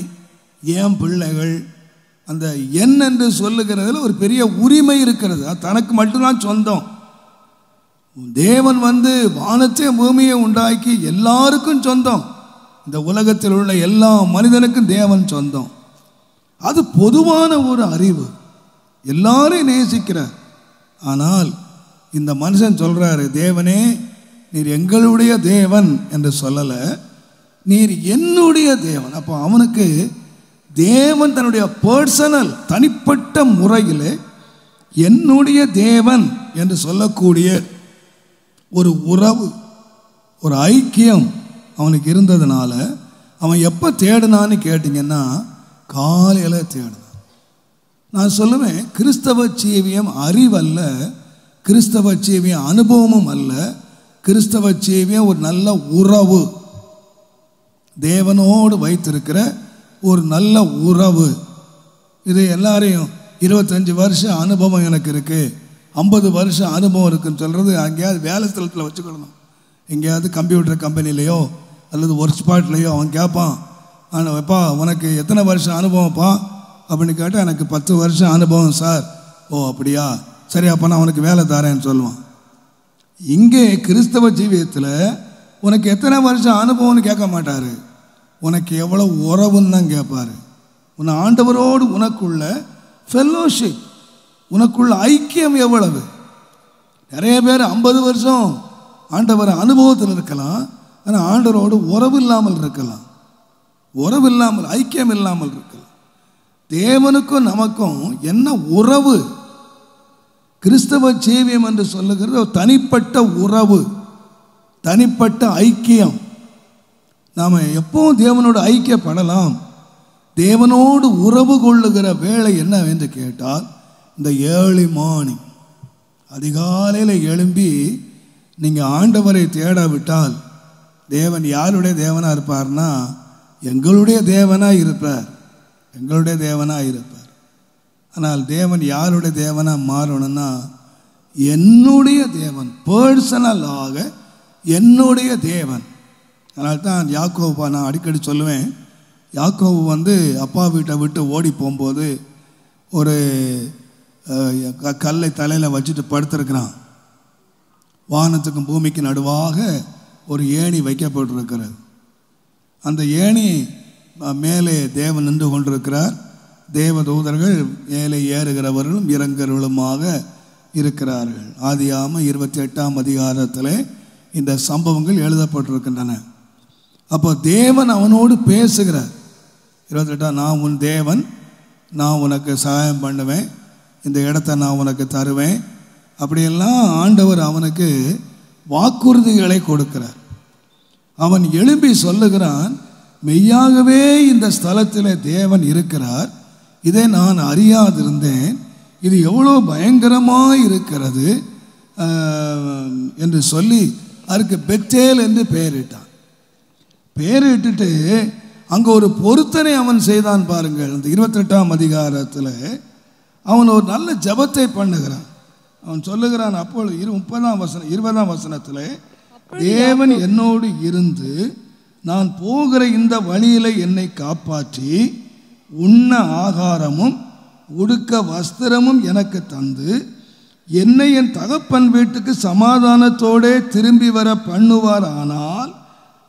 என் பிள்ளைகள், அந்த என் என்று சொல்லுகிறதுல ஒரு பெரிய உரிமை இருக்கிறது. அது தனக்கு மட்டும்தான் சொந்தம். தேவன் வானத்தையும் பூமியை உண்டாக்கி எல்லாருக்கும் சொந்தம். இந்த உலகத்தில் உள்ள எல்லா மனிதனுக்கும் தேவன் சொந்தம். அது பொதுவான ஒரு அறிவு, எல்லாரையும் நேசிக்கிறார். ஆனால் இந்த மனுஷன் சொல்றாரு, தேவனே நீர் எங்களுடைய தேவன் என்று சொல்லலை, நீர் என்னுடைய தேவன். அப்போ அவனுக்கு தேவன் தன்னுடைய பர்சனல் தனிப்பட்ட முறையில் என்னுடைய தேவன் என்று சொல்லக்கூடிய ஒரு உறவு, ஒரு ஐக்கியம் அவனுக்கு இருந்ததுனால அவன் எப்போ தேடினான்னு கேட்டிங்கன்னா காலையில் தேடினான். நான் சொல்லுவேன், கிறிஸ்தவ ஜீவியம் அறிவல்ல, கிறிஸ்தவ ஜீவியம் அனுபவமும் அல்ல, கிறிஸ்தவ ஜீவியம் ஒரு நல்ல உறவு, தேவனோடு வைத்திருக்கிற ஒரு நல்ல உறவு. இது எல்லாரையும் 25 வருஷம் அனுபவம் எனக்கு இருக்குது, 50 வருஷம் அனுபவம் இருக்குன்னு சொல்கிறது அங்கேயாவது வேலை ஸ்தலத்தில் வச்சுக்கணும். எங்கேயாவது கம்ப்யூட்டர் கம்பெனிலேயோ அல்லது ஒர்க் ஸ்பாட்லேயோ அவன் கேட்பான், ஆனால் எப்பா உனக்கு எத்தனை வருஷம் அனுபவம்ப்பா அப்படின்னு கேட்டால் எனக்கு 10 வருஷம் அனுபவம் சார். ஓ அப்படியா, சரி அப்போ நான் உனக்கு வேலை தரேன்னு சொல்லுவான். இங்கே கிறிஸ்தவ ஜீவியத்தில் உனக்கு எத்தனை வருஷம் அனுபவம்னு கேட்க மாட்டார், உனக்கு எவ்வளோ உறவுன்னு தான் கேட்பார். உன்னை ஆண்டவரோடு உனக்குள்ள ஃபெல்லோஷிப், உனக்குள்ள ஐக்கியம் எவ்வளவு. நிறைய பேர் 50 வருஷம் ஆண்டவர் அனுபவத்தில் இருக்கலாம், ஆனால் ஆண்டவரோடு உறவு இல்லாமல் இருக்கலாம், உறவு இல்லாமல் ஐக்கியம் இல்லாமல் இருக்கலாம். தேவனுக்கும் நமக்கும் என்ன உறவு? கிறிஸ்தவ ஜீவியம் என்று சொல்லுகிறது ஒரு தனிப்பட்ட உறவு, தனிப்பட்ட ஐக்கியம். நாம் எப்பவும் தேவனோடு ஐக்கியப்படலாம். தேவனோடு உறவு கொள்ளுகிற வேலை என்ன என்று கேட்டால், இந்த ஏர்லி மார்னிங் அதிகாலையில் எழும்பி நீங்கள் ஆண்டவரை தேடாவிட்டால் தேவன் யாருடைய தேவனாக இருப்பார்னா எங்களுடைய தேவனாக இருப்பார், எங்களுடைய தேவனாக இருப்பார். ஆனால் தேவன் யாருடைய தேவனாக மாறணும்னா என்னுடைய தேவன், பர்சனலாக என்னுடைய தேவன். அதனால தான் யாக்கோபா நான் அடிக்கடி சொல்லுவேன், யாக்கோபு அப்பா வீட்டை விட்டு ஓடி போகும்போது ஒரு கல்லை தலையில் வச்சுட்டு படுத்திருக்கிறான். வானத்துக்கும் பூமிக்கு நடுவாக ஒரு ஏணி வைக்கப்பட்டிருக்கிறது. அந்த ஏணி மேலே தேவன் நின்று கொண்டிருக்கிறார். தேவதூதர்கள் மேலே ஏறுகிறவர்களும் இறங்குகிறவர்களுமாக இருக்கிறார்கள். ஆதியாகமம் 28ஆம் அதிகாரத்தில் இந்த சம்பவங்கள் எழுதப்பட்டிருக்கின்றன. அப்போ தேவன் அவனோடு பேசுகிறார். 28 நான் உன் தேவன், நான் உனக்கு சகாயம் பண்ணுவேன், இந்த இடத்த நான் உனக்கு தருவேன், அப்படியெல்லாம் ஆண்டவர் அவனுக்கு வாக்குறுதிகளை கொடுக்கிறார். அவன் எழும்பி சொல்லுகிறான், மெய்யாகவே இந்த ஸ்தலத்தில் தேவன் இருக்கிறார், இதை நான் அறியாதிருந்தேன், இது எவ்வளோ பயங்கரமாக இருக்கிறது என்று சொல்லி அதுக்கு பெத்தேல் என்று பெயரிட்டான். பெயரிட்டுட்டு அங்கே ஒரு பொருத்தனை அவன் செய்தான் பாருங்கள். அந்த 28ஆம் அதிகாரத்தில் அவன் ஒரு நல்ல ஜபத்தை பண்ணுகிறான். அவன் சொல்லுகிறான், அப்பொழுது 20ஆம் வசனத்தில் தேவன் என்னோடு இருந்து நான் போகிற இந்த வழியில் என்னை காப்பாற்றி உண்ண ஆகாரமும் உடுக்க வஸ்திரமும் எனக்கு தந்து என்னை என் தகப்பன் வீட்டுக்கு சமாதானத்தோடு திரும்பி வர பண்ணுவார். ஆனால்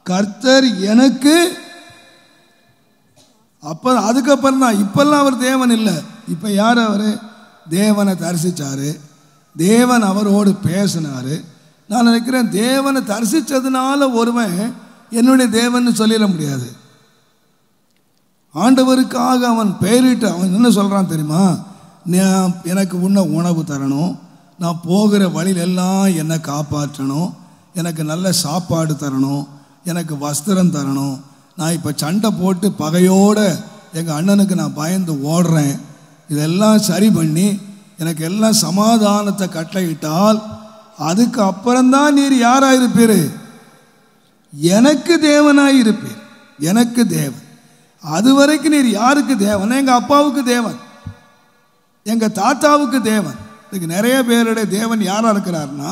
கர்த்தர் எனக்கு அதுக்கப்புறம் தான், இப்பெல்லாம் அவர் தேவன் இல்லை, இப்போ யார் அவர்? தேவனை தரிசித்தார், தேவன் அவரோடு பேசினார். நான் நினைக்கிறேன் தேவனை தரிசித்ததுனால ஒருவன் என்னுடைய தேவன் சொல்லிட முடியாது. ஆண்டவருக்காக அவன் பெயரிட்டு அவன் என்ன சொல்கிறான் தெரியுமா? எனக்கு உண்ண உணவு தரணும், நான் போகிற வழியிலெல்லாம் என்னை காப்பாற்றணும், எனக்கு நல்ல சாப்பாடு தரணும், எனக்கு வஸ்திரம் தரணும், நான் இப்போ சண்டை போட்டு பகையோடு எங்கள் அண்ணனுக்கு நான் பயந்து ஓடுறேன், இதெல்லாம் சரி பண்ணி எனக்கு எல்லாம் சமாதானத்தை கட்டளையிட்டால் அதுக்கு அப்புறம்தான் நீர் யாராக இருப்பீர்? எனக்கு தேவனாக இருப்பீர், எனக்கு தேவன். அது வரைக்கும் நீர் யாருக்கு தேவன்? எங்கள் அப்பாவுக்கு தேவன், எங்கள் தாத்தாவுக்கு தேவன். இதுக்கு நிறைய பேருடைய தேவன் யாராக இருக்கிறார்னா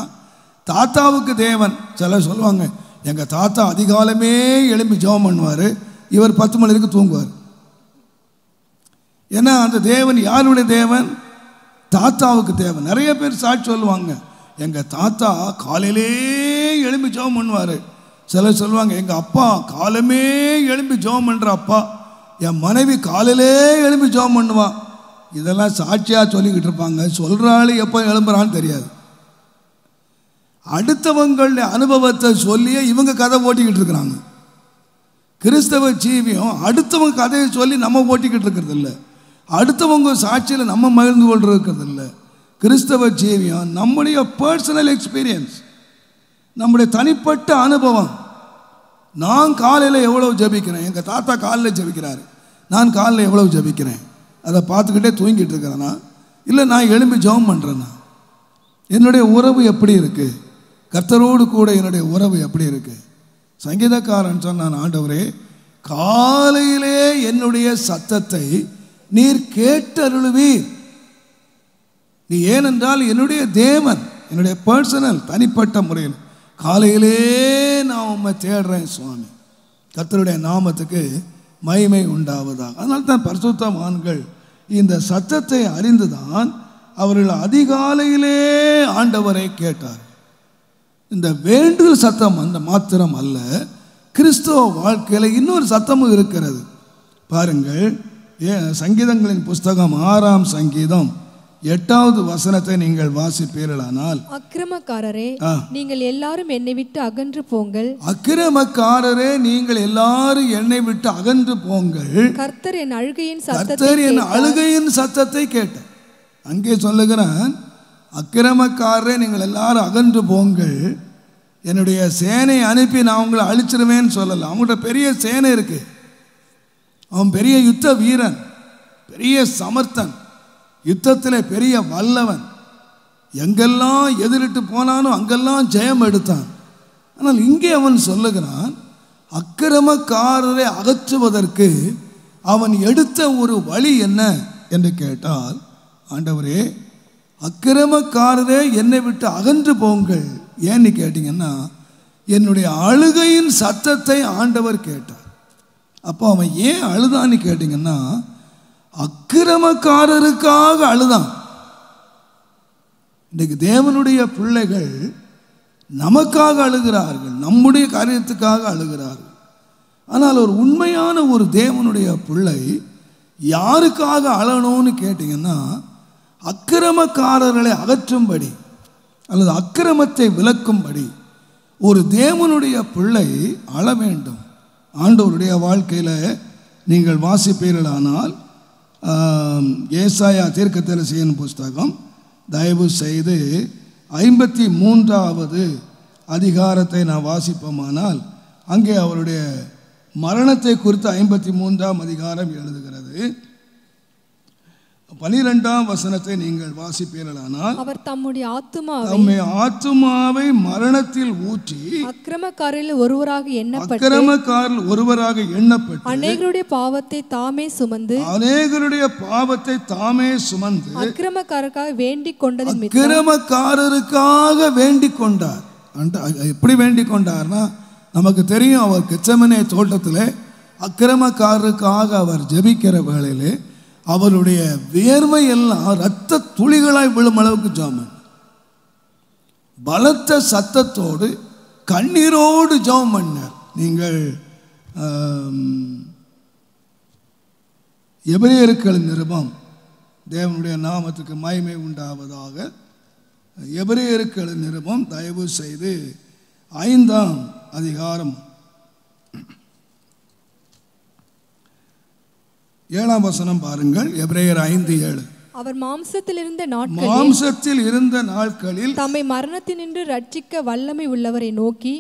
தாத்தாவுக்கு தேவன். சிலர் சொல்லுவாங்க, எங்கள் தாத்தா அதிகாலமே எழும்பி ஜெபம் பண்ணுவார், இவர் 10 மணி வரைக்கும் தூங்குவார். ஏன்னா அந்த தேவன் யாருடைய தேவன்? தாத்தாவுக்கு தேவன். நிறைய பேர் சாட்சி சொல்லுவாங்க, எங்கள் தாத்தா காலையிலே எழும்பி ஜெபம் பண்ணுவார். சிலர் சொல்லுவாங்க, எங்கள் அப்பா காலமே எழும்பி ஜெபம் பண்ணுற அப்பா, என் மனைவி காலையிலே எழும்பி ஜெபம் பண்ணுவான். இதெல்லாம் சாட்சியாக சொல்லிக்கிட்டு இருப்பாங்க. சொல்கிற ஆள் எப்போ எழும்புறான்னு தெரியாது. அடுத்தவங்களுடைய அனுபவத்தை சொல்லியே இவங்க கதை ஓட்டிக்கிட்டு இருக்கிறாங்க. கிறிஸ்தவ ஜீவியம் அடுத்தவங்க கதையை சொல்லி நம்ம ஓட்டிக்கிட்டு இருக்கிறது இல்லை, அடுத்தவங்க சாட்சியில் நம்ம மகிழ்ந்து கொண்டிருக்கிறது இல்லை. கிறிஸ்தவ ஜீவியம் நம்முடைய பர்சனல் எக்ஸ்பீரியன்ஸ், நம்முடைய தனிப்பட்ட அனுபவம். நான் காலையில் எவ்வளோ ஜபிக்கிறேன், எங்கள் தாத்தா காலையில் ஜபிக்கிறாரு, நான் காலையில் எவ்வளோ ஜபிக்கிறேன், அதை பார்த்துக்கிட்டே தூங்கிட்டு இருக்கிறேன்னா இல்லை நான் எழும்பி ஜெபம் பண்ணுறேன்னா, என்னுடைய உறவு எப்படி இருக்குது, கர்த்தரோடு கூட என்னுடைய உறவு எப்படி இருக்குது. சங்கீதக்காரன் சொன்னான், ஆண்டவரே காலையிலே என்னுடைய சத்தத்தை நீர் கேட்டருளுவீர். நீ ஏனென்றால் என்னுடைய தேவன், என்னுடைய பர்சனல் தனிப்பட்ட முறையில் காலையிலே நான் உம்மை தேடுறேன் சுவாமி. கர்த்தருடைய நாமத்துக்கு மகிமை உண்டாவதாக. அதனால தான் பரிசுத்தவான்கள் இந்த சத்தத்தை அறிந்துதான் அவர்கள் அதிகாலையிலே ஆண்டவரை கேட்டார். இந்த வேண்டுதல் சத்தம் அந்த மாத்திரம் அல்ல, கிறிஸ்தவ வாழ்க்கையில் இன்னொரு சத்தமும் இருக்கிறது. பாருங்கள், சங்கீதங்களின் புஸ்தகம் 6ஆம் சங்கீதம் 8வது வசனத்தை நீங்கள் வாசிப்பீர்களானால், அக்கிரமக்காரரே நீங்கள் எல்லாரும் என்னை விட்டு அகன்று போங்கள், அக்கிரமக்காரரே நீங்கள் எல்லாரும் என்னை விட்டு அகன்று போங்கள், கர்த்தர் என் அழுகையின் சத்தத்தை கேட்டார். அங்கே சொல்லுகிறான், அக்கிரமக்காரரே நீங்கள் எல்லாரும் அகன்று போங்கள், என்னுடைய சேனை அனுப்பி நான் உங்களை அழிச்சிருவேன்னு சொல்லலை. அவங்கள்ட்ட பெரிய சேனை இருக்கு, அவன் பெரிய யுத்த வீரன், பெரிய சமர்த்தன், யுத்தத்தில் பெரிய வல்லவன், எங்கெல்லாம் எதிரிட்டு போனானோ அங்கெல்லாம் ஜெயம் எடுத்தான். ஆனால் இங்கே அவன் சொல்லுகிறான், அக்கிரமக்காரரை அகற்றுவதற்கு அவன் எடுத்த ஒரு வழி என்ன என்று கேட்டால், ஆண்டவரே அக்கிரமக்காரரே என்னை விட்டு அகன்று போங்கள். ஏன்னு கேட்டிங்கன்னா, என்னுடைய அழுகையின் சத்தத்தை ஆண்டவர் கேட்டார். அப்போ அவன் ஏன் அழுதான்னு கேட்டிங்கன்னா, அக்கிரமக்காரருக்காக அழுதான். இன்றைக்கு தேவனுடைய பிள்ளைகள் நமக்காக அழுகிறார்கள், நம்முடைய காரியத்துக்காக அழுகிறார்கள். ஆனால் ஒரு உண்மையான ஒரு தேவனுடைய பிள்ளை யாருக்காக அழணும்னு கேட்டிங்கன்னா, அக்கிரமக்காரர்களை அகற்றும்படி அல்லது அக்கிரமத்தை விலக்கும்படி ஒரு தேவனுடைய பிள்ளை அழ வேண்டும். ஆண்டவருடைய வாழ்க்கையில் நீங்கள் வாசிப்பீர்களானால், ஏசாயா தீர்க்கதரிசியின் புஸ்தகம் தயவு செய்து 53வது அதிகாரத்தை நான் வாசிப்போமானால், அங்கே அவருடைய மரணத்தை குறித்து 53ஆம் அதிகாரம் எழுதுகிறது. 12ஆம் வசனத்தை நீங்கள் வாசிப்பீர்களானால், அவர் தம்முடைய ஆத்துமாவை மரணத்தில் ஊற்றி அக்கிரமக்காரரில் ஒருவராக எண்ணப்பட்டு அநேகருடைய பாவத்தை தாமே சுமந்து அக்கிரமக்காரருக்காக வேண்டிக் கொண்டார். எப்படி வேண்டிக் கொண்டார்னா, நமக்கு தெரியும், அவர் கெத்செமனே தோட்டத்தில் அக்கிரமக்காரருக்காக அவர் ஜெபிக்கிற வேளையிலே அவருடைய வியர்வை எல்லாம் இரத்த துளிகளாய் விழும் அளவுக்கு ஜெபம், பலத்த சத்தத்தோடு கண்ணீரோடு ஜெபம் பண்ணார். நீங்கள் எபிரேயர்களின் நிருபம், தேவனுடைய நாமத்துக்கு மகிமை உண்டாவதாக, எபிரேயர்களின் நிருபம் தயவு செய்து 5ஆம் அதிகாரம் 7ஆம் வசனம் பாருங்கள். எபிரேயர் 5:7. அவர் மாம்சத்தில் இருந்த நாட்களில் தம்மை மரணத்தினின்று ரட்சிக்க வல்லமை உள்ளவரை நோக்கி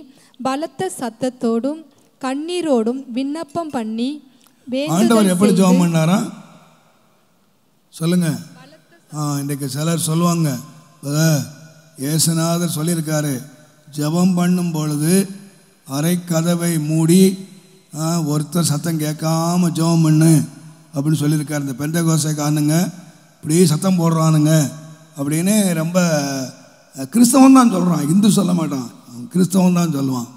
பலத்த சத்தத்தோடும் கண்ணீரோடும் விண்ணப்பம் பண்ணி ஆண்டவர் எப்படி ஜெபம் பண்ணாரா சொல்லுங்க. இன்றைக்கு சிலர் சொல்லுவாங்க, இயேசுநாதர் சொல்லியிருக்காரு, ஜெபம் பண்ணும் பொழுது அரை கதவை மூடி ஒருத்தர் சத்தம் கேட்காம ஜெபம் பண்ணு அப்படின்னு சொல்லியிருக்காரு. இந்த பெந்தகோஸ்தைக்காரனுங்க இப்படி சத்தம் போடுறானுங்க அப்படின்னு ரொம்ப கிறிஸ்தவன் தான் சொல்கிறான், இந்து சொல்ல மாட்டான், கிறிஸ்தவன் தான் சொல்லுவான்.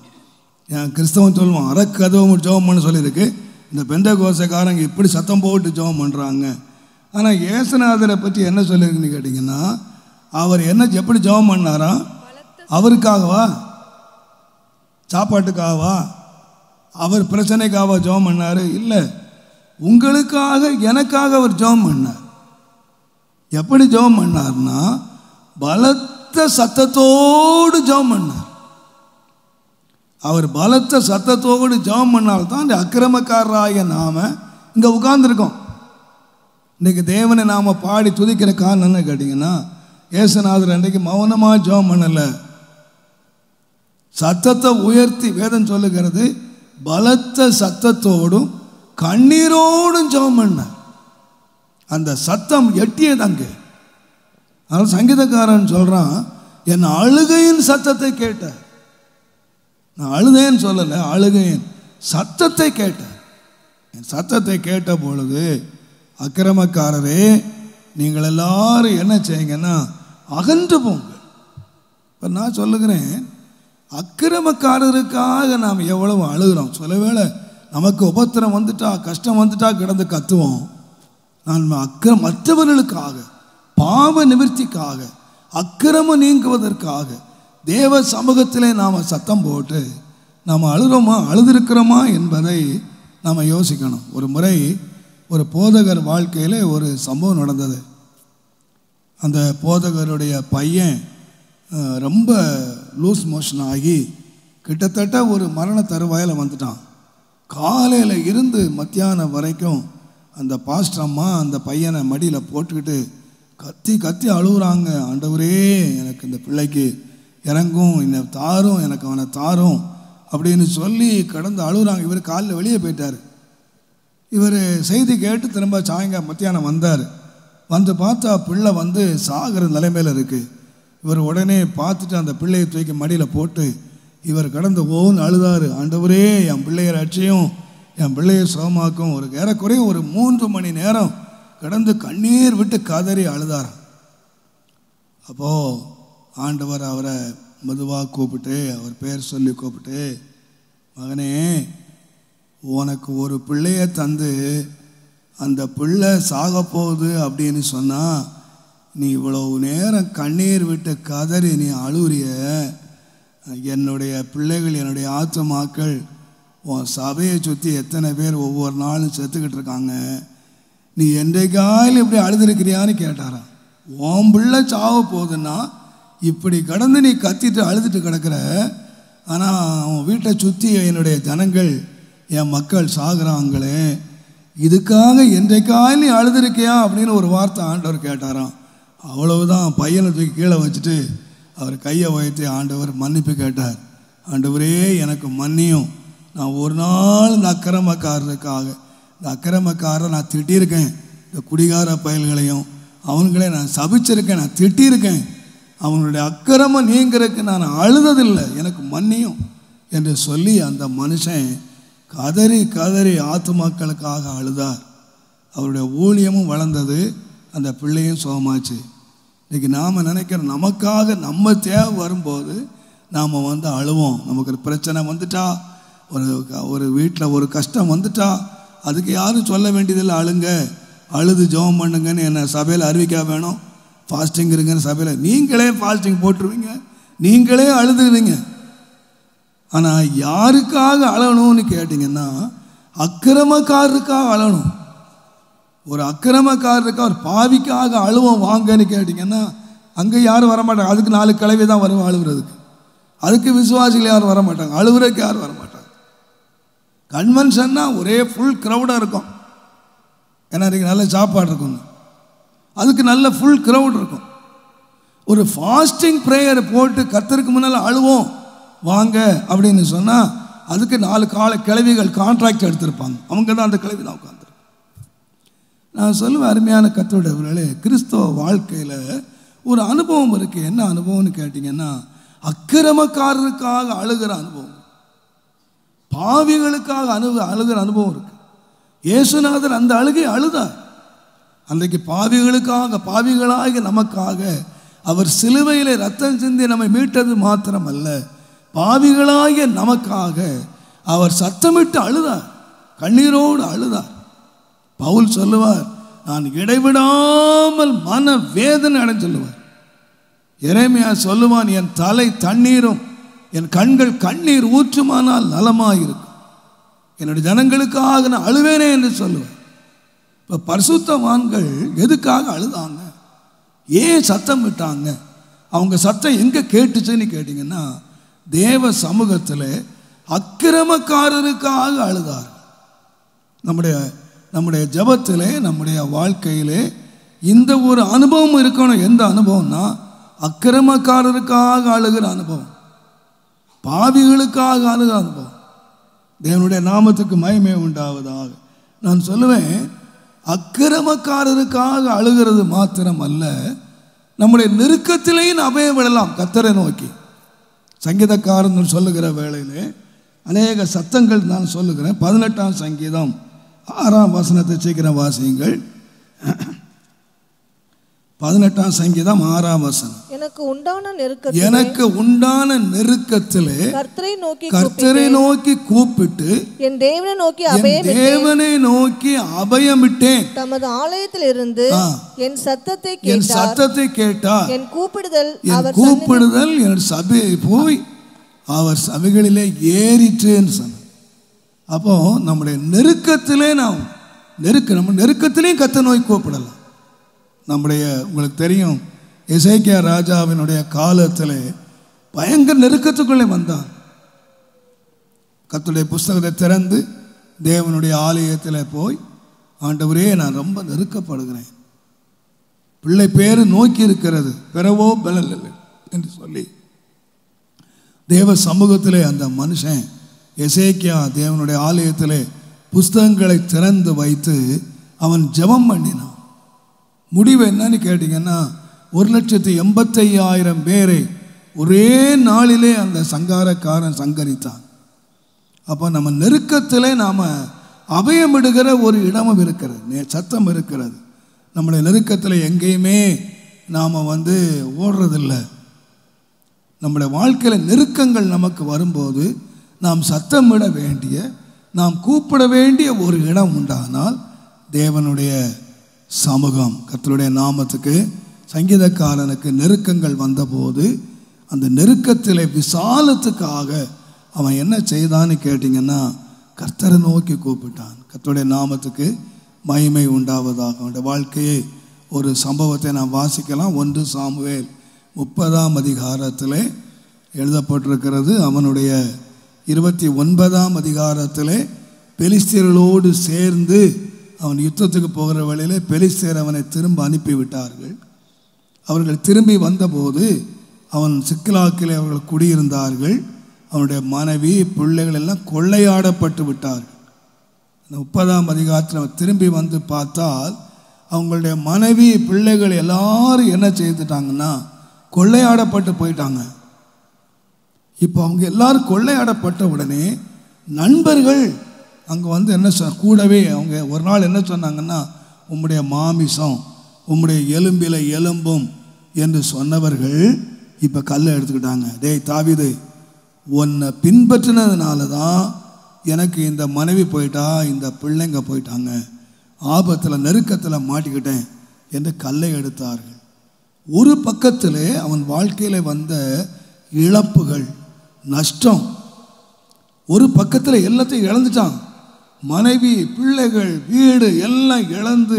கிறிஸ்தவன் சொல்லுவான் அறக்கதவு ஜெபம் பண்ண சொல்லியிருக்கு. இந்த பெந்தகோஸ்தைக்காரங்க இப்படி சத்தம் போட்டு ஜெபம் பண்ணுறாங்க. ஆனால் இயேசுநாதரை பற்றி என்ன சொல்லியிருக்குன்னு கேட்டிங்கன்னா, அவர் என்ன எப்படி ஜெபம் பண்ணாரா? அவருக்காகவா, சாப்பாட்டுக்காகவா, அவர் பிரச்சனைக்காக ஜெபம் பண்ணார்? இல்லை, உங்களுக்காக எனக்காக அவர் ஜெபம் பண்ணார். எப்படி ஜெபம் பண்ணார்னா, பலத்த பலத்த சத்தத்தோடு ஜெபம் பண்ணார். அவர் பலத்த சத்தத்தோடு ஜெபம் பண்ணால்தான் இந்த அக்கிரமக்காரராகிய நாம இங்கே உட்கார்ந்துருக்கோம். இன்றைக்கு தேவனை நாம் பாடி துதிக்கிற காரணம் என்ன கேட்டிங்கன்னா, ஏசுநாதர் அன்றைக்கு மௌனமாக ஜெபம் பண்ணலை, சத்தத்தை உயர்த்தி. வேதம் சொல்லுகிறது பலத்த சத்தத்தோடும் கண்ணீரோடும் ஜெபம் பண்ண. அந்த சத்தம் எட்டியது அங்கே. அதனால் சங்கீதக்காரன் சொல்கிறான், என் அழுகையின் சத்தத்தை கேட்டார். நான் அழுதேன்னு சொல்லலை, அழுகையின் சத்தத்தை கேட்டார். என் சத்தத்தை கேட்ட பொழுது, அக்கிரமக்காரரே நீங்கள் எல்லாரும் என்ன செய்யுங்கன்னா அகன்று போங்க. இப்போ நான் சொல்லுகிறேன், அக்கிரமக்காரருக்காக நாம் எவ்வளவு அழுகிறோம். சில வேளை நமக்கு உபத்திரம் வந்துட்டா, கஷ்டம் வந்துட்டா கிடந்து கத்துவோம். நான் மற்றவர்களுக்காக, பாவ நிவர்த்திக்காக, அக்கிரமம் நீங்குவதற்காக தேவ சமூகத்திலே நாம் சத்தம் போட்டு நாம் அழுகிறோமா, அழுதிருக்கிறோமா என்பதை நாம் யோசிக்கணும். ஒரு முறை ஒரு போதகர் வாழ்க்கையில் ஒரு சம்பவம் நடந்தது. அந்த போதகருடைய பையன் ரொம்ப லூஸ் மோஷன் ஆகி கிட்டத்தட்ட ஒரு மரண தருவாயில் வந்துட்டான். காலையில் இருந்து மத்தியானம் வரைக்கும் அந்த பாஸ்டர் அம்மா அந்த பையனை மடியில் போட்டுக்கிட்டு கத்தி கத்தி அழுகுறாங்க. ஆண்டவரே, எனக்கு இந்த பிள்ளைக்கு இறங்கும், என்னை தாரும், எனக்கு அவனை தாரும் அப்படின்னு சொல்லி கடந்து அழுகுறாங்க. இவர் காலையில் வெளியே போயிட்டார். இவர் செய்தி கேட்டு திரும்ப மத்தியானம் வந்தார். வந்து பார்த்தா பிள்ளை வந்து சாகிற நிலைமையில் இருக்குது. இவர் உடனே பார்த்துட்டு அந்த பிள்ளையை தூக்கி மடியில் போட்டு இவர் கடந்து ஓன்னு அழுதார். ஆண்டவரே, என் பிள்ளையை ரட்சியும், என் பிள்ளையை சுகமாக்கும். ஒரு ஏறக்குறைய ஒரு 3 மணி நேரம் கடந்து கண்ணீர் விட்டு கதறி அழுதார். அப்போது ஆண்டவர் அவரை மெதுவாக கூப்பிட்டு, அவர் பேர் சொல்லி கூப்பிட்டு, மகனே, உனக்கு ஒரு பிள்ளைய தந்து அந்த பிள்ளை சாக போகுது அப்படின்னு சொன்னால் நீ இவ்வளவு நேரம் கண்ணீர் விட்டு கதறி நீ அழுறிய. என்னுடைய பிள்ளைகள், என்னுடைய ஆத்துமாக்கள் உன் சபையை சுற்றி எத்தனை பேர் ஒவ்வொரு நாளும் செத்துக்கிட்டு இருக்காங்க. நீ என்றைக்காயில் இப்படி அழுதுருக்கிறியான்னு கேட்டாராம். உன் பிள்ளை சாவ போகுதுன்னா இப்படி கடந்து நீ கத்திட்டு அழுதுட்டு கிடக்கிற, ஆனால் அவன் வீட்டை சுற்றி என்னுடைய ஜனங்கள், என் மக்கள் சாகுறாங்களே, இதுக்காக என்றைக்காயில் நீ அழுதுருக்கியா அப்படின்னு ஒரு வார்த்தை ஆண்டவர் கேட்டாராம். அவ்வளவுதான். பையனை தூக்கி கீழே வச்சுட்டு அவர் கையை உயர்த்தி ஆண்டவர் மன்னிப்பு கேட்டார். ஆண்டவரே, எனக்கு மன்னியும். நான் ஒரு நாள் இந்த அக்கிரமக்காரரை நான் திட்டியிருக்கேன். இந்த குடிகார பயல்களையும் அவங்களையும் நான் சபிச்சிருக்கேன், நான் திட்டியிருக்கேன். அவனுடைய அக்கிரமம் நீங்கிறதுக்கு நான் அழுததில்லை, எனக்கு மன்னியும் என்று சொல்லி அந்த மனுஷன் கதறி கதறி ஆத்துமாக்களுக்காக அழுதார். அவருடைய ஊழியமும் வளர்ந்தது, அந்த பிள்ளையும் சுகமாச்சு. இன்றைக்கி நாம் நினைக்கிறோம், நமக்காக நம்ம தேவை வரும்போது நாம் வந்து அழுவோம். நமக்கு ஒரு பிரச்சனை வந்துட்டா, ஒரு வீட்டில் ஒரு கஷ்டம் வந்துட்டா, அதுக்கு யாரும் சொல்ல வேண்டியதில்லை, அழுங்க, அழுது ஜெபம் பண்ணுங்கன்னு என்ன சபையில் அறிவிக்க வேணும். ஃபாஸ்டிங் இருங்கன்னு சபையில் நீங்களே ஃபாஸ்டிங் போட்டுருவீங்க, நீங்களே அழுதுருவீங்க. ஆனால் யாருக்காக அழணும்னு கேட்டிங்கன்னா, அக்கிரமக்காரருக்காக அழணும். ஒரு அக்கிரமக்காரருக்காக, ஒரு பாவிக்காக அழுவோம் வாங்கன்னு கேட்டிங்கன்னா அங்கே யாரும் வரமாட்டாங்க. அதுக்கு 4 கிழவி தான் வரும் அழுகுறதுக்கு. அதுக்கு விசுவாசிகள் யாரும் வரமாட்டாங்க, அழுகுறதுக்கு யாரும் வரமாட்டாங்க. கன்வென்ஷன்னா ஒரே ஃபுல் க்ரௌடாக இருக்கும். ஏன்னா இன்றைக்கி நல்ல சாப்பாடு இருக்குங்க, அதுக்கு நல்ல ஃபுல் க்ரௌட் இருக்கும். ஒரு ஃபாஸ்டிங் ப்ரேயர் போட்டு கர்த்தருக்கு முன்னால் அழுவோம் வாங்க அப்படின்னு சொன்னால் அதுக்கு 4 கிழவிகள் கான்ட்ராக்ட் எடுத்திருப்பாங்க. அவங்க தான் அந்த கிழவி தான் உட்காந்துருப்பாங்க. நான் சொல்லுவேன், அருமையான கர்த்தருடையவர்களே, கிறிஸ்தவ வாழ்க்கையில் ஒரு அனுபவம் இருக்குது. என்ன அனுபவம்னு கேட்டிங்கன்னா, அக்கிரமக்காரருக்காக அழுகிற அனுபவம், பாவிகளுக்காக அழுகிற அனுபவம் இருக்குது. இயேசுநாதர் அந்த அழுகை அழுதார். அன்றைக்கு பாவிகளாகி நமக்காக அவர் சிலுவையிலே ரத்தம் சிந்தி நம்மை மீட்டது மாத்திரமல்ல, பாவிகளாகிய நமக்காக அவர் சத்தமிட்டு அழுதார், கண்ணீரோடு அழுதார். பவுல் சொல்லுவார், நான் இடைவிடாமல் மன வேதனை அடைந்து சொல்லுவார். எரேமியா சொல்லுவான், என் தலை தண்ணீரும் என் கண்கள் கண்ணீர் ஊற்றுமானால் நலமாயிருக்கும், என்னுடைய ஜனங்களுக்காக நான் அழுவேனே என்று சொல்லுவேன். இப்போ பரிசுத்தவான்கள் எதுக்காக அழுதாங்க, ஏன் சத்தம் விட்டாங்க? அவங்க சத்தம் எங்கே கேட்டுச்சுன்னு கேட்டிங்கன்னா தேவ சமூகத்தில் அக்கிரமக்காரருக்காக அழுதார். நம்முடைய ஜெபத்திலே நம்முடைய வாழ்க்கையிலே இந்த ஒரு அனுபவம் இருக்கணும். எந்த அனுபவம்னா அக்கிரமக்காரருக்காக அழுகிற அனுபவம், பாவிகளுக்காக அழுகிற அனுபவம். தேவனுடைய நாமத்துக்கு மகிமை உண்டாவதாக. நான் சொல்லுவேன், அக்கிரமக்காரருக்காக அழுகிறது மாத்திரம் அல்ல, நம்முடைய நெருக்கத்திலேயும் அபயம் விடலாம் கர்த்தரை நோக்கி. சங்கீதக்காரன் சொல்லுகிற வேளையிலே அநேக சத்தங்கள் நான் சொல்லுகிறேன். 18ஆம் சங்கீதம் 6ஆம் வசனத்தை சீக்கிரம் வாசியுங்கள். 18ஆம் சங்கீதம் 6ஆம் வசனம். எனக்கு உண்டான நெருக்கத்திலே கர்த்தரை நோக்கி கூப்பிட்டு என் தேவனை நோக்கி அபயமிட்டேன். தமது ஆலயத்தில் இருந்து என் சத்தத்தை கேட்டார். என் கூப்பிடுதல் என் சபை போய் அவர் சபைகளிலே ஏறிற்றேன்னு சொன்ன. அப்போ நம்முடைய நெருக்கத்திலே நம்ம நெருக்கத்திலையும் கர்த்தரை நோக்கி கூப்பிடலாம். உங்களுக்கு தெரியும், எசேக்கியா ராஜாவினுடைய காலத்தில் பயங்கர நெருக்கத்துக்குள்ளே வந்தான். கர்த்தருடைய புஸ்தகத்தை திறந்து தேவனுடைய ஆலயத்தில் போய், ஆண்டவரே நான் ரொம்ப நெருக்கப்படுகிறேன், பிள்ளை பேரு நோக்கி இருக்கிறது, பிறவோ பலன் இல்லை என்று சொல்லி தேவ சமூகத்திலே அந்த மனுஷன் எசேக்கியா தேவனுடைய ஆலயத்திலே புஸ்தகங்களை திறந்து வைத்து அவன் ஜெபம் பண்ணினான். முடிவு என்னன்னு கேட்டிங்கன்னா 1,85,000 பேரை ஒரே நாளிலே அந்த சங்காரக்காரன் சங்கரித்தான். அப்போ நம்ம நெருக்கத்தில் நாம் அபயமிடுகிற ஒரு இடமும் இருக்கிறது, சத்தம் இருக்கிறது. நம்முடைய நெருக்கத்தில் எங்கேயுமே நாம் ஓடுறதில்லை. நம்முடைய வாழ்க்கையில் நெருக்கங்கள் நமக்கு வரும்போது நாம் சத்தமிட வேண்டிய, நாம் கூப்பிட வேண்டிய ஒரு இடம் உண்டானால் தேவனுடைய சமூகம். கர்த்தருடைய நாமத்துக்கு. சங்கீதக்காரனுக்கு நெருக்கங்கள் வந்தபோது அந்த நெருக்கத்தில் விசாலத்துக்காக அவன் என்ன செய்தான்னு கேட்டிங்கன்னா கர்த்தரை நோக்கி கூப்பிட்டான். கர்த்தருடைய நாமத்துக்கு மகிமை உண்டாவதாக. அவனுடைய வாழ்க்கையை ஒரு சம்பவத்தை நாம் வாசிக்கலாம். 1 சாமுவேல் 30ஆம் அதிகாரத்தில் எழுதப்பட்டிருக்கிறது. அவனுடைய 29ஆம் அதிகாரத்தில் பெலிஸ்தியர்களோடு சேர்ந்து அவன் யுத்தத்துக்கு போகிற வழியிலே பெலிஸ்தியர் அவனை திரும்ப அனுப்பிவிட்டார்கள். அவர்கள் திரும்பி வந்தபோது அவன் சிக்லாக்கிலே அவர்கள் குடியிருந்தார்கள். அவனுடைய மனைவி பிள்ளைகள் எல்லாம் கொள்ளையாடப்பட்டு விட்டார்கள். அந்த 30ஆம் அதிகாரத்தில் அவன் திரும்பி வந்து பார்த்தால் அவங்களுடைய மனைவி பிள்ளைகள் எல்லாரும் என்ன செய்துட்டாங்கன்னா கொள்ளையாடப்பட்டு போயிட்டாங்க. இப்போ அவங்க எல்லாரும் கொள்ளையாடப்பட்ட உடனே நண்பர்கள் அங்கே என்ன கூடவே அவங்க ஒரு நாள் என்ன சொன்னாங்கன்னா, உம்முடைய மாமிசம் உம்முடைய எலும்பில் எலும்பும் என்று சொன்னவர்கள் இப்போ கல்லை எடுத்துக்கிட்டாங்க. டேய் தாவீது, உன்னை பின்பற்றினதுனால தான் எனக்கு இந்த மனைவி போயிட்டா, இந்த பிள்ளைங்க போயிட்டாங்க, ஆபத்தில் நெருக்கத்தில் மாட்டிக்கிட்டேன் என்று கல்லை எடுத்தார்கள். ஒரு பக்கத்தில் அவன் வாழ்க்கையில் வந்த இழப்புகள், நஷ்டம், ஒரு பக்கத்தில் எல்லாத்தையும் இழந்துட்டான். மனைவி, பிள்ளைகள், வீடு எல்லாம் இழந்து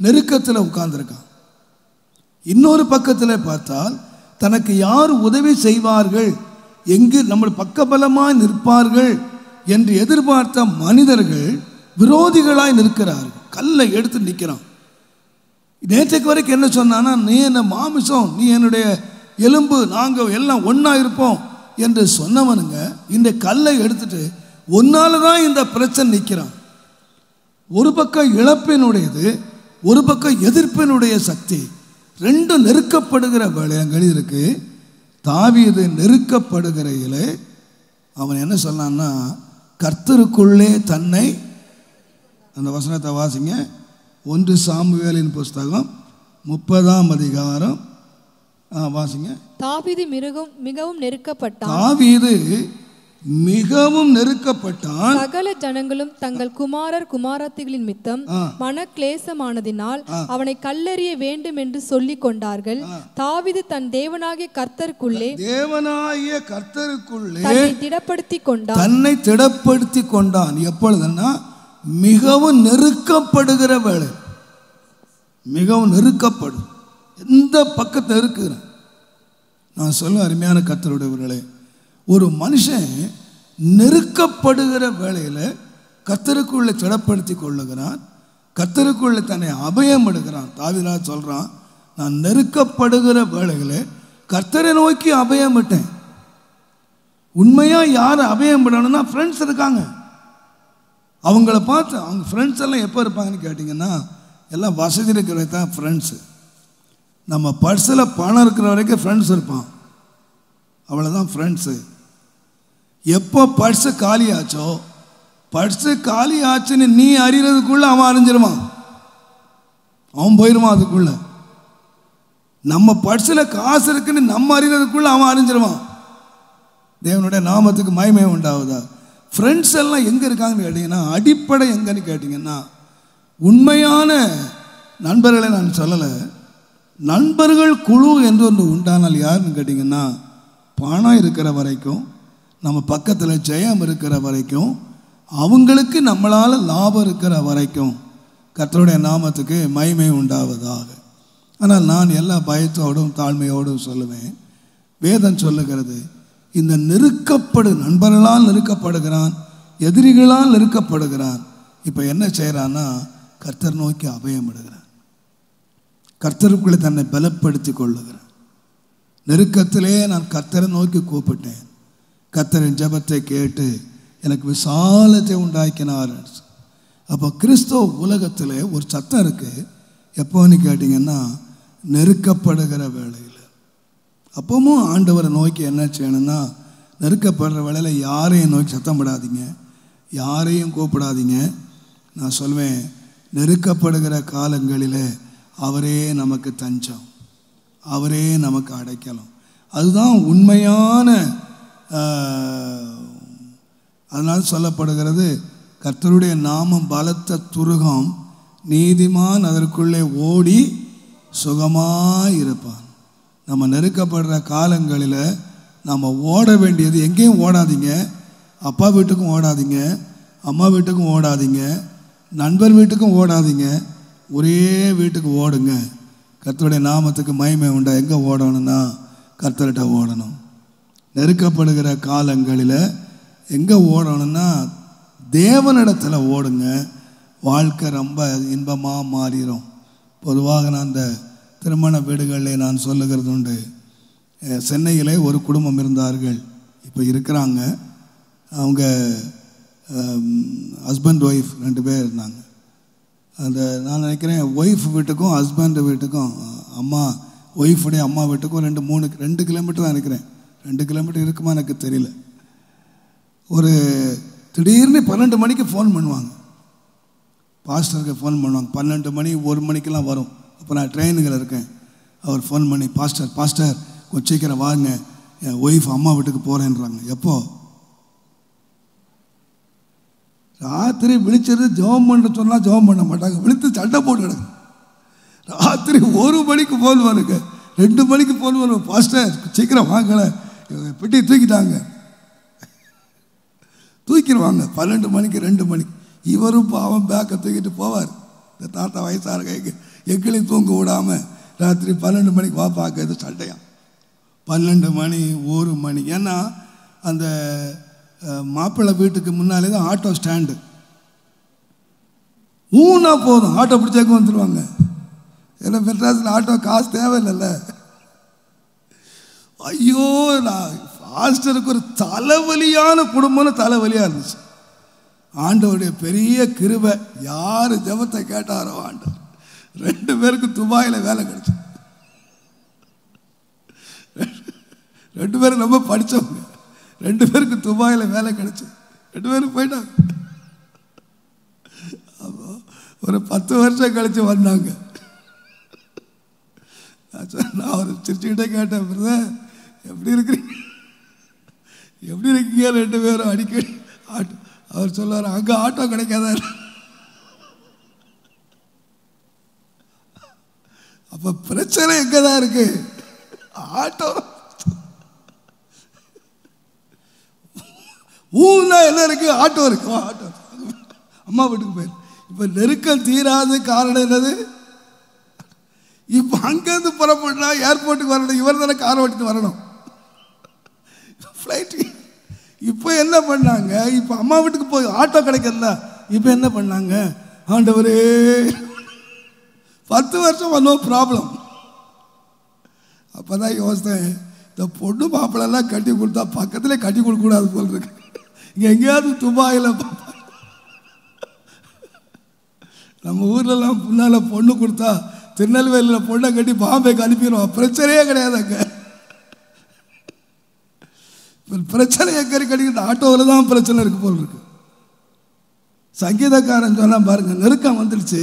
நெருக்கத்தில் உட்கார்ந்துருக்கான். இன்னொரு பக்கத்தில் பார்த்தால் தனக்கு யார் உதவி செய்வார்கள், எங்கு நம்ம பக்கபலமாய் நிற்பார்கள் என்று எதிர்பார்த்த மனிதர்கள் விரோதிகளாய் நிற்கிறார்கள். கல்லை எடுத்து நிற்கிறான். நேற்றைக்கு வரைக்கும் என்ன சொன்னான்னா, நீ என்ன மாமிசம், நீ என்னுடைய எலும்பு, நாங்கள் எல்லாம் ஒன்றா இருப்போம் என்று சொன்னவனுங்க இந்த கல்லை எடுத்துட்டு ஒன்னால தான் இந்த பிரச்சனை நிற்கிறான். ஒரு பக்கம் இழப்பினுடையது, ஒரு பக்கம் எதிர்ப்பினுடைய சக்தி, ரெண்டும் நெருக்கப்படுகிற வேளைகள் இருக்கு. தாவீது நெருக்கப்படுகிறையிலே அவன் என்ன சொன்னான்னா, கர்த்தருக்குள்ளே தன்னை, அந்த வசனத்தை வாசிங்க, 1 சாமுவேலின் புஸ்தகம் 30ஆம் அதிகாரம் வாசிங்க. தாவீது மிகவும் நெருக்கப்பட்டான். தாவீது மிகவும் நெருக்கப்பட்டான். சகல ஜனங்களும் தங்கள் குமாரர் குமாரத்திகளின் மித்தம் மனக்லேசமானதினால் அவனை கல்லெறிய வேண்டும் என்று சொல்லிக் கொண்டார்கள். தாவீது தன் தேவனாகிய கர்த்தருக்குள்ளே தன்னை திடப்படுத்தி கொண்டான். எப்பொழுதுன்னா மிகவும் நெருக்கப்படுகிற வேளை, மிகவும் நெருக்கப்படும். எந்த பக்கத்தில் இருக்கிற நான் சொல்ல அருமையான கர்த்தருடையவர்களே, ஒரு மனுஷன் நெருக்கப்படுகிற வேளையில் கர்த்தருக்குள்ளே திடப்படுத்தி கொள்ளுகிறான், கர்த்தருக்குள்ளே தன்னை அபயம் எடுக்கிறான். தாவீது சொல்கிறான், நான் நெருக்கப்படுகிற வேளையில் கர்த்தரை நோக்கி அபயம் விட்டேன். உண்மையாக யார் அபயம் விடணும்னா ஃப்ரெண்ட்ஸ் இருக்காங்க. அவங்கள பார்த்து அவங்க ஃப்ரெண்ட்ஸ் எல்லாம் எப்போ இருப்பாங்கன்னு கேட்டிங்கன்னா, எல்லாம் வசதி இருக்கிற தான் ஃப்ரெண்ட்ஸு. நம்ம பர்ஸில் பணம் இருக்கிற வரைக்கும் ஃப்ரெண்ட்ஸ் இருப்பான், அவ்வளோதான் ஃப்ரெண்ட்ஸு. எப்போ பர்ஸு காலி ஆச்சோ, பர்ஸு காலி ஆச்சுன்னு நீ அறிகிறதுக்குள்ளே அவன் அறிஞ்சிருவான், அவன் போயிடுவான். அதுக்குள்ளே நம்ம பர்ஸில் காசு இருக்குன்னு நம்ம அறிகிறதுக்குள்ளே அவன் அறிஞ்சிருவான். தேவனுடைய நாமத்துக்கு மகிமை உண்டாகுதா? ஃப்ரெண்ட்ஸ் எல்லாம் எங்கே இருக்காங்கன்னு கேட்டிங்கன்னா, அடிப்படை எங்கன்னு கேட்டிங்கன்னா, உண்மையான நண்பர்களை நான் சொல்லலை, நண்பர்கள் குழு என்று ஒன்று உண்டானால் யாருன்னு கேட்டிங்கன்னா, பணம் இருக்கிற வரைக்கும், நம்ம பக்கத்தில் ஜெயம் இருக்கிற வரைக்கும், அவங்களுக்கு நம்மளால் லாபம் இருக்கிற வரைக்கும் கர்த்தருடைய நாமத்துக்கு மகிமை உண்டாவதாக. ஆனால் நான் எல்லா பயத்தோடும் தாழ்மையோடும் சொல்லுவேன், வேதம் சொல்லுகிறது, இந்த நண்பர்களால் நெருக்கப்படுகிறான், எதிரிகளால் நெருக்கப்படுகிறான். இப்போ என்ன செய்கிறான்னா, கர்த்தர் நோக்கி அபயம் எடுக்கிறான், கர்த்தருக்குள்ளே தன்னை பலப்படுத்தி கொள்ளுகிறான். நெருக்கத்திலே நான் கர்த்தரை நோக்கி கூப்பிட்டேன், கர்த்தரின் ஜெபத்தை கேட்டு எனக்கு விசாலத்தை உண்டாக்கினார். அப்போ கிறிஸ்தவ உலகத்தில் ஒரு சத்தம் இருக்குது. எப்போன்னு கேட்டிங்கன்னா, நெருக்கப்படுகிற வேளையில். அப்பவும் ஆண்டவரை நோக்கி என்ன செய்யணும்னா, நெருக்கப்படுற வேளையில் யாரையும் நோக்கி சத்தம் படாதீங்க, யாரையும் கூப்பிடாதீங்க. நான் சொல்வேன், நெருக்கப்படுகிற காலங்களில் அவரே நமக்கு தஞ்சம், அவரே நமக்கு அடைக்கலம். அதுதான் உண்மையான. அதனால் சொல்லப்படுகிறது, கர்த்தருடைய நாமம் பலத்த துருகம், நீதிமான் அதற்குள்ளே ஓடி சுகமாக இருப்பான். நம்ம நெருக்கப்படுற காலங்களில் நம்ம ஓட வேண்டியது, எங்கேயும் ஓடாதீங்க, அப்பா வீட்டுக்கும் ஓடாதீங்க, அம்மா வீட்டுக்கும் ஓடாதீங்க, நண்பர் வீட்டுக்கும் ஓடாதீங்க, ஒரே வீட்டுக்கு ஓடுங்க. கர்த்தருடைய நாமத்துக்கு மகிமை உண்டா? எங்கே ஓடணும்னா கர்த்தர்கிட்ட ஓடணும். நெருக்கப்படுகிற காலங்களில் எங்கே ஓடணும்னா தேவனிடத்தில் ஓடுங்க. வாழ்க்கை ரொம்ப இன்பமாக மாறிடும். பொதுவாக நான் இந்த திருமண வீடுகளில் நான் சொல்லுகிறது உண்டு. சென்னையிலே ஒரு குடும்பம் இருந்தார்கள், இப்போ இருக்கிறாங்க. அவங்க ஹஸ்பண்ட் ஒய்ஃப் 2 பேர் இருந்தாங்க. அந்த நான் நினைக்கிறேன் ஒய்ஃப் வீட்டுக்கும் ஹஸ்பண்ட் வீட்டுக்கும், ஒய்ஃபுடைய அம்மா வீட்டுக்கும் 2 கிலோமீட்டர் தான் நினைக்கிறேன். 2 கிலோமீட்டர் இருக்குமா எனக்கு தெரியல. ஒரு திடீர்னு 12 மணிக்கு ஃபோன் பண்ணுவாங்க, பாஸ்டருக்கு ஃபோன் பண்ணுவாங்க. 12 மணி 1 மணிக்கெல்லாம் வரும். அப்போ நான் ட்ரெயினுகள் இருக்கேன். அவர் ஃபோன் பண்ணி, பாஸ்டர் கொஞ்சம் சீக்கிரம் வாங்க, என் ஒய்ஃப் அம்மா வீட்டுக்கு போகிறேன்றாங்க. எப்போ? ராத்திரி விழிச்சிருந்து ஜெபம் பண்ண சொன்னால் ஜெபம் பண்ண மாட்டாங்க, விழித்து சண்டை போட்டு கிடக்கு. ராத்திரி 1 மணிக்கு ஃபோன் வருங்க, 2 மணிக்கு ஃபோன் வருவோம், பாஸ்டர் சீக்கிரம் வாங்கலை, பெட்டி தூக்கிட்டாங்க, தூக்கிடுவாங்க. 12 மணிக்கு 2 மணிக்கு இவரும் பாவம் பேக்கை தூக்கிட்டு போவார். இந்த தாத்தா வயசாக இருக்க எங்களையும் தூங்க விடாமல் ராத்திரி 12 மணிக்கு வா பார்க்கறது சண்டையா. 12 மணி 1 மணி. ஏன்னா அந்த மாப்பிள்ளை வீட்டுக்கு முன்னாலே தான் ஆட்டோ ஸ்டாண்டு. ஊனா போதும், ஆட்டோ பிடிச்சாக்க வந்துடுவாங்க. ஏன்னா மெட்ராஸில் ஆட்டோ காசு தேவையில்லைல்ல. ஐயோ, நான் பாஸ்டருக்கு ஒரு தலைவலியான குடும்பம்னு தலைவலியாக இருந்துச்சு. ஆண்டவருடைய பெரிய கிருபை, யார் ஜெபத்தை கேட்டாரோ ஆண்டவர் 2 பேருக்கு துபாயில் வேலை கிடைச்சு. 2 பேரும் ரொம்ப படித்தவங்க, 2 பேருக்கு துபாயில் வேலை கிடைச்சு. 2 பேரும் போயிட்டாங்க. அப்போ ஒரு 10 வருஷம் கழிச்சு வந்தாங்க. நான் ஒரு சிரிச்சுக்கிட்டே கேட்டேன், பிரதர் எப்படி இருக்கீங்க 2 பேரும் அடிக்கடி ஆட்டோ. அவர் சொல்லுவார், அங்கே ஆட்டோ கிடைக்காத. அப்போ பிரச்சனை எங்கே தான் இருக்கு? ஆட்டோ ஊன்னா என்ன இருக்கு? ஆட்டோ இருக்கு. ஆட்டோ அம்மா வீட்டுக்கு போயிரு. இப்போ நெருக்கம் தீராத காரணம் என்னது? இப்போ அங்கேருந்து புறப்படலாம், ஏர்போர்ட்டுக்கு வரணும், இவர் தானே காரை ஓட்டிட்டு வரணும். ரைட்டு. இப்போ என்ன பண்ணாங்க? இப்போ அம்மா வீட்டுக்கு போய் ஆட்டோ கிடைக்கல. இப்போ என்ன பண்ணாங்க? ஆண்டவரே 10 வருஷம் நோ ப்ராப்ளம். அப்போ தான் யோசித்தேன், இந்த பொண்ணு மாப்பிள்ளெல்லாம் கட்டி கொடுத்தா பக்கத்தில் கட்டி கொடுக்கக்கூடாது போல் இருக்கு. இங்கே எங்கேயாவது துபாயில் நம்ம ஊர்லலாம் முன்னால் பொண்ணு கொடுத்தா திருநெல்வேலியில் பொண்ணை கட்டி பாம்பேக்கு அனுப்பிடுவோம். பிரச்சனையே கிடையாது. அங்கே பிரச்சனை எங்கே கிடைக்கிது? ஆட்டோவில் தான் பிரச்சனை இருக்கு போல் இருக்கு. சங்கீதக்காரன் சொன்னா பாருங்க, நெருக்கம் வந்துடுச்சு,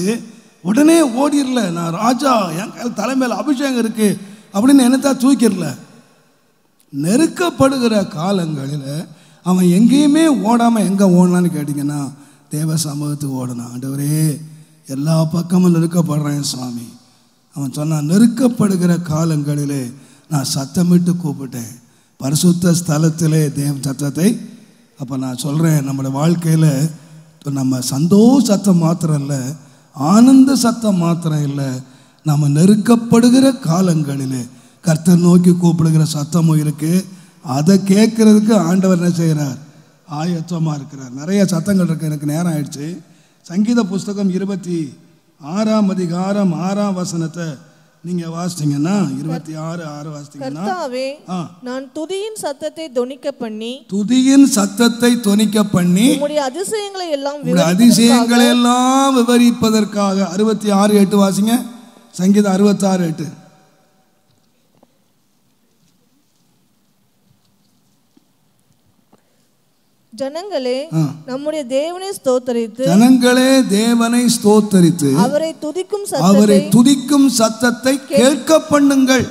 உடனே ஓடிடல. நான் ராஜா, என் தலைமையில் அபிஷேகம் இருக்கு அப்படின்னு என்னத்தான் தூக்கிடல. நெருக்கப்படுகிற காலங்களில் அவன் எங்கேயுமே ஓடாமல் எங்கே ஓடலான்னு கேட்டிங்கன்னா தேவ சமூகத்துக்கு ஓடணும். ஆண்டவரே எல்லா பக்கமும் நெருக்கப்படுறேன் சுவாமி. அவன் சொன்னான், நெருக்கப்படுகிற காலங்களிலே நான் சத்தமிட்டு கூப்பிட்டேன் பரிசுத்த ஸ்தலத்திலே தேவ சத்தத்தை. அப்போ நான் சொல்கிறேன், நம்மளோட வாழ்க்கையில் நம்ம சந்தோஷ சத்தம் மாத்திரம் இல்லை, ஆனந்த சத்தம் மாத்திரம் இல்லை, நம்ம நெருக்கப்படுகிற காலங்களிலே கர்த்தர் நோக்கி கூப்பிடுகிற சத்தமும் இருக்குது. அதை கேட்குறதுக்கு ஆண்டவர் என்ன செய்கிறார்? ஆயத்தமாக இருக்கிறார். நிறைய சத்தங்கள் இருக்குது. எனக்கு நேரம் ஆயிடுச்சு. சங்கீத புஸ்தகம் 26ஆம் அதிகாரம் 6ஆம் வசனத்தை நீங்க வாசித்தீங்கன்னா 26:6 வாசித்தீங்கன்னா, கர்த்தாவே நான் துதியின் சத்தத்தை தொனிக்க பண்ணி உம்முடைய அதிசயங்களை எல்லாம் விவரிப்பதற்காக 66:8 வாசிங்க. சங்கீதம் 66:8. ஜனங்களே நம்முடைய தேவனை ஸ்தோத்தரித்து அவரை துதிக்கும் சத்தத்தை கேட்க பண்ணுங்கள்.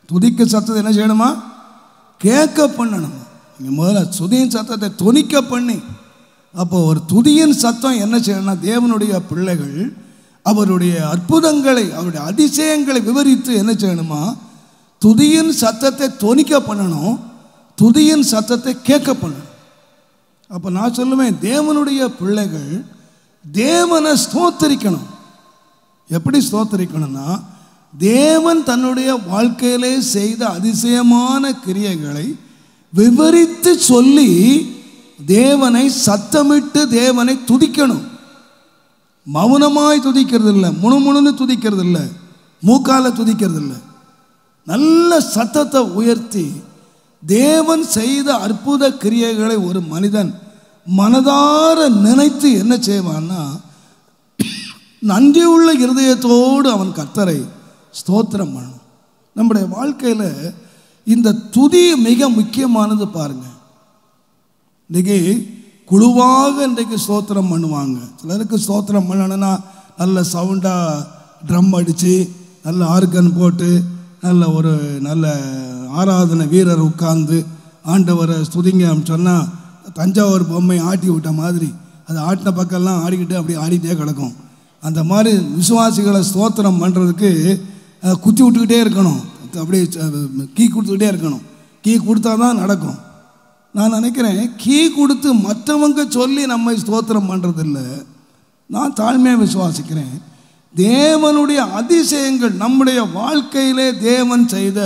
துதிக்கும் சத்தத்தை என்ன செய்யணுமா? கேட்க பண்ணணும். முதல்ல துதியின் சத்தத்தை தொனிக்க பண்ணி, அப்போ ஒரு துதியின் சத்தம் என்ன செய்யணும்னா, தேவனுடைய பிள்ளைகள் அவருடைய அற்புதங்களை அவருடைய அதிசயங்களை விவரித்து என்ன செய்யணுமா? துதியின் சத்தத்தை தொனிக்க பண்ணணும், துதியின் சத்தத்தை கேட்க பண்ணணும். அப்போ நான் சொல்லுவேன், தேவனுடைய பிள்ளைகள் தேவனை ஸ்தோத்தரிக்கணும். எப்படி ஸ்தோத்தரிக்கணும்னா, தேவன் தன்னுடைய வாழ்க்கையிலே செய்த அதிசயமான கிரியைகளை விவரித்து சொல்லி தேவனை சத்தமிட்டு தேவனை துதிக்கணும். மௌனமாய் துதிக்கிறது இல்லை, முணுமுணுன்னு துதிக்கிறது இல்லை, மூக்கால துதிக்கிறது இல்லை. நல்ல சத்தத்தை உயர்த்தி தேவன் செய்த அற்புத கிரியைகளை ஒரு மனிதன் மனதார நினைத்து என்ன செய்வான்னா, நன்றியுள்ள இருதயத்தோடு அவன் கர்த்தரை ஸ்தோத்திரம் பண்ணணும். நம்முடைய வாழ்க்கையில் இந்த துதி மிக முக்கியமானது. பாருங்க, இன்றைக்கி குழுவாக இன்றைக்கு ஸ்தோத்திரம் பண்ணுவாங்க. சிலருக்கு ஸ்தோத்திரம் பண்ணணும்னா நல்ல சவுண்டாக ட்ரம் அடித்து நல்ல ஆர்கன் போட்டு நல்ல ஆராதனை வீரர் உட்கார்ந்து ஆண்டவரை ஸ்துதிங்க அப்படின்னு சொன்னால், தஞ்சாவூர் பொம்மை ஆட்டி விட்ட மாதிரி அது ஆட்டின பக்கம்லாம் ஆடிக்கிட்டு அப்படியே ஆடிட்டே கிடக்கும். அந்த மாதிரி விசுவாசிகளை ஸ்தோத்திரம் பண்ணுறதுக்கு குத்தி விட்டுக்கிட்டே இருக்கணும், அப்படியே கீ கொடுத்துக்கிட்டே இருக்கணும். கீ கொடுத்தா தான் நடக்கும். நான் நினைக்கிறேன், கீ கொடுத்து மற்றவங்க சொல்லி நம்மை ஸ்தோத்திரம் பண்ணுறதில்ல. நான் தாழ்மையாக விசுவாசிக்கிறேன், தேவனுடைய அதிசயங்கள் நம்முடைய வாழ்க்கையிலே தேவன் செய்த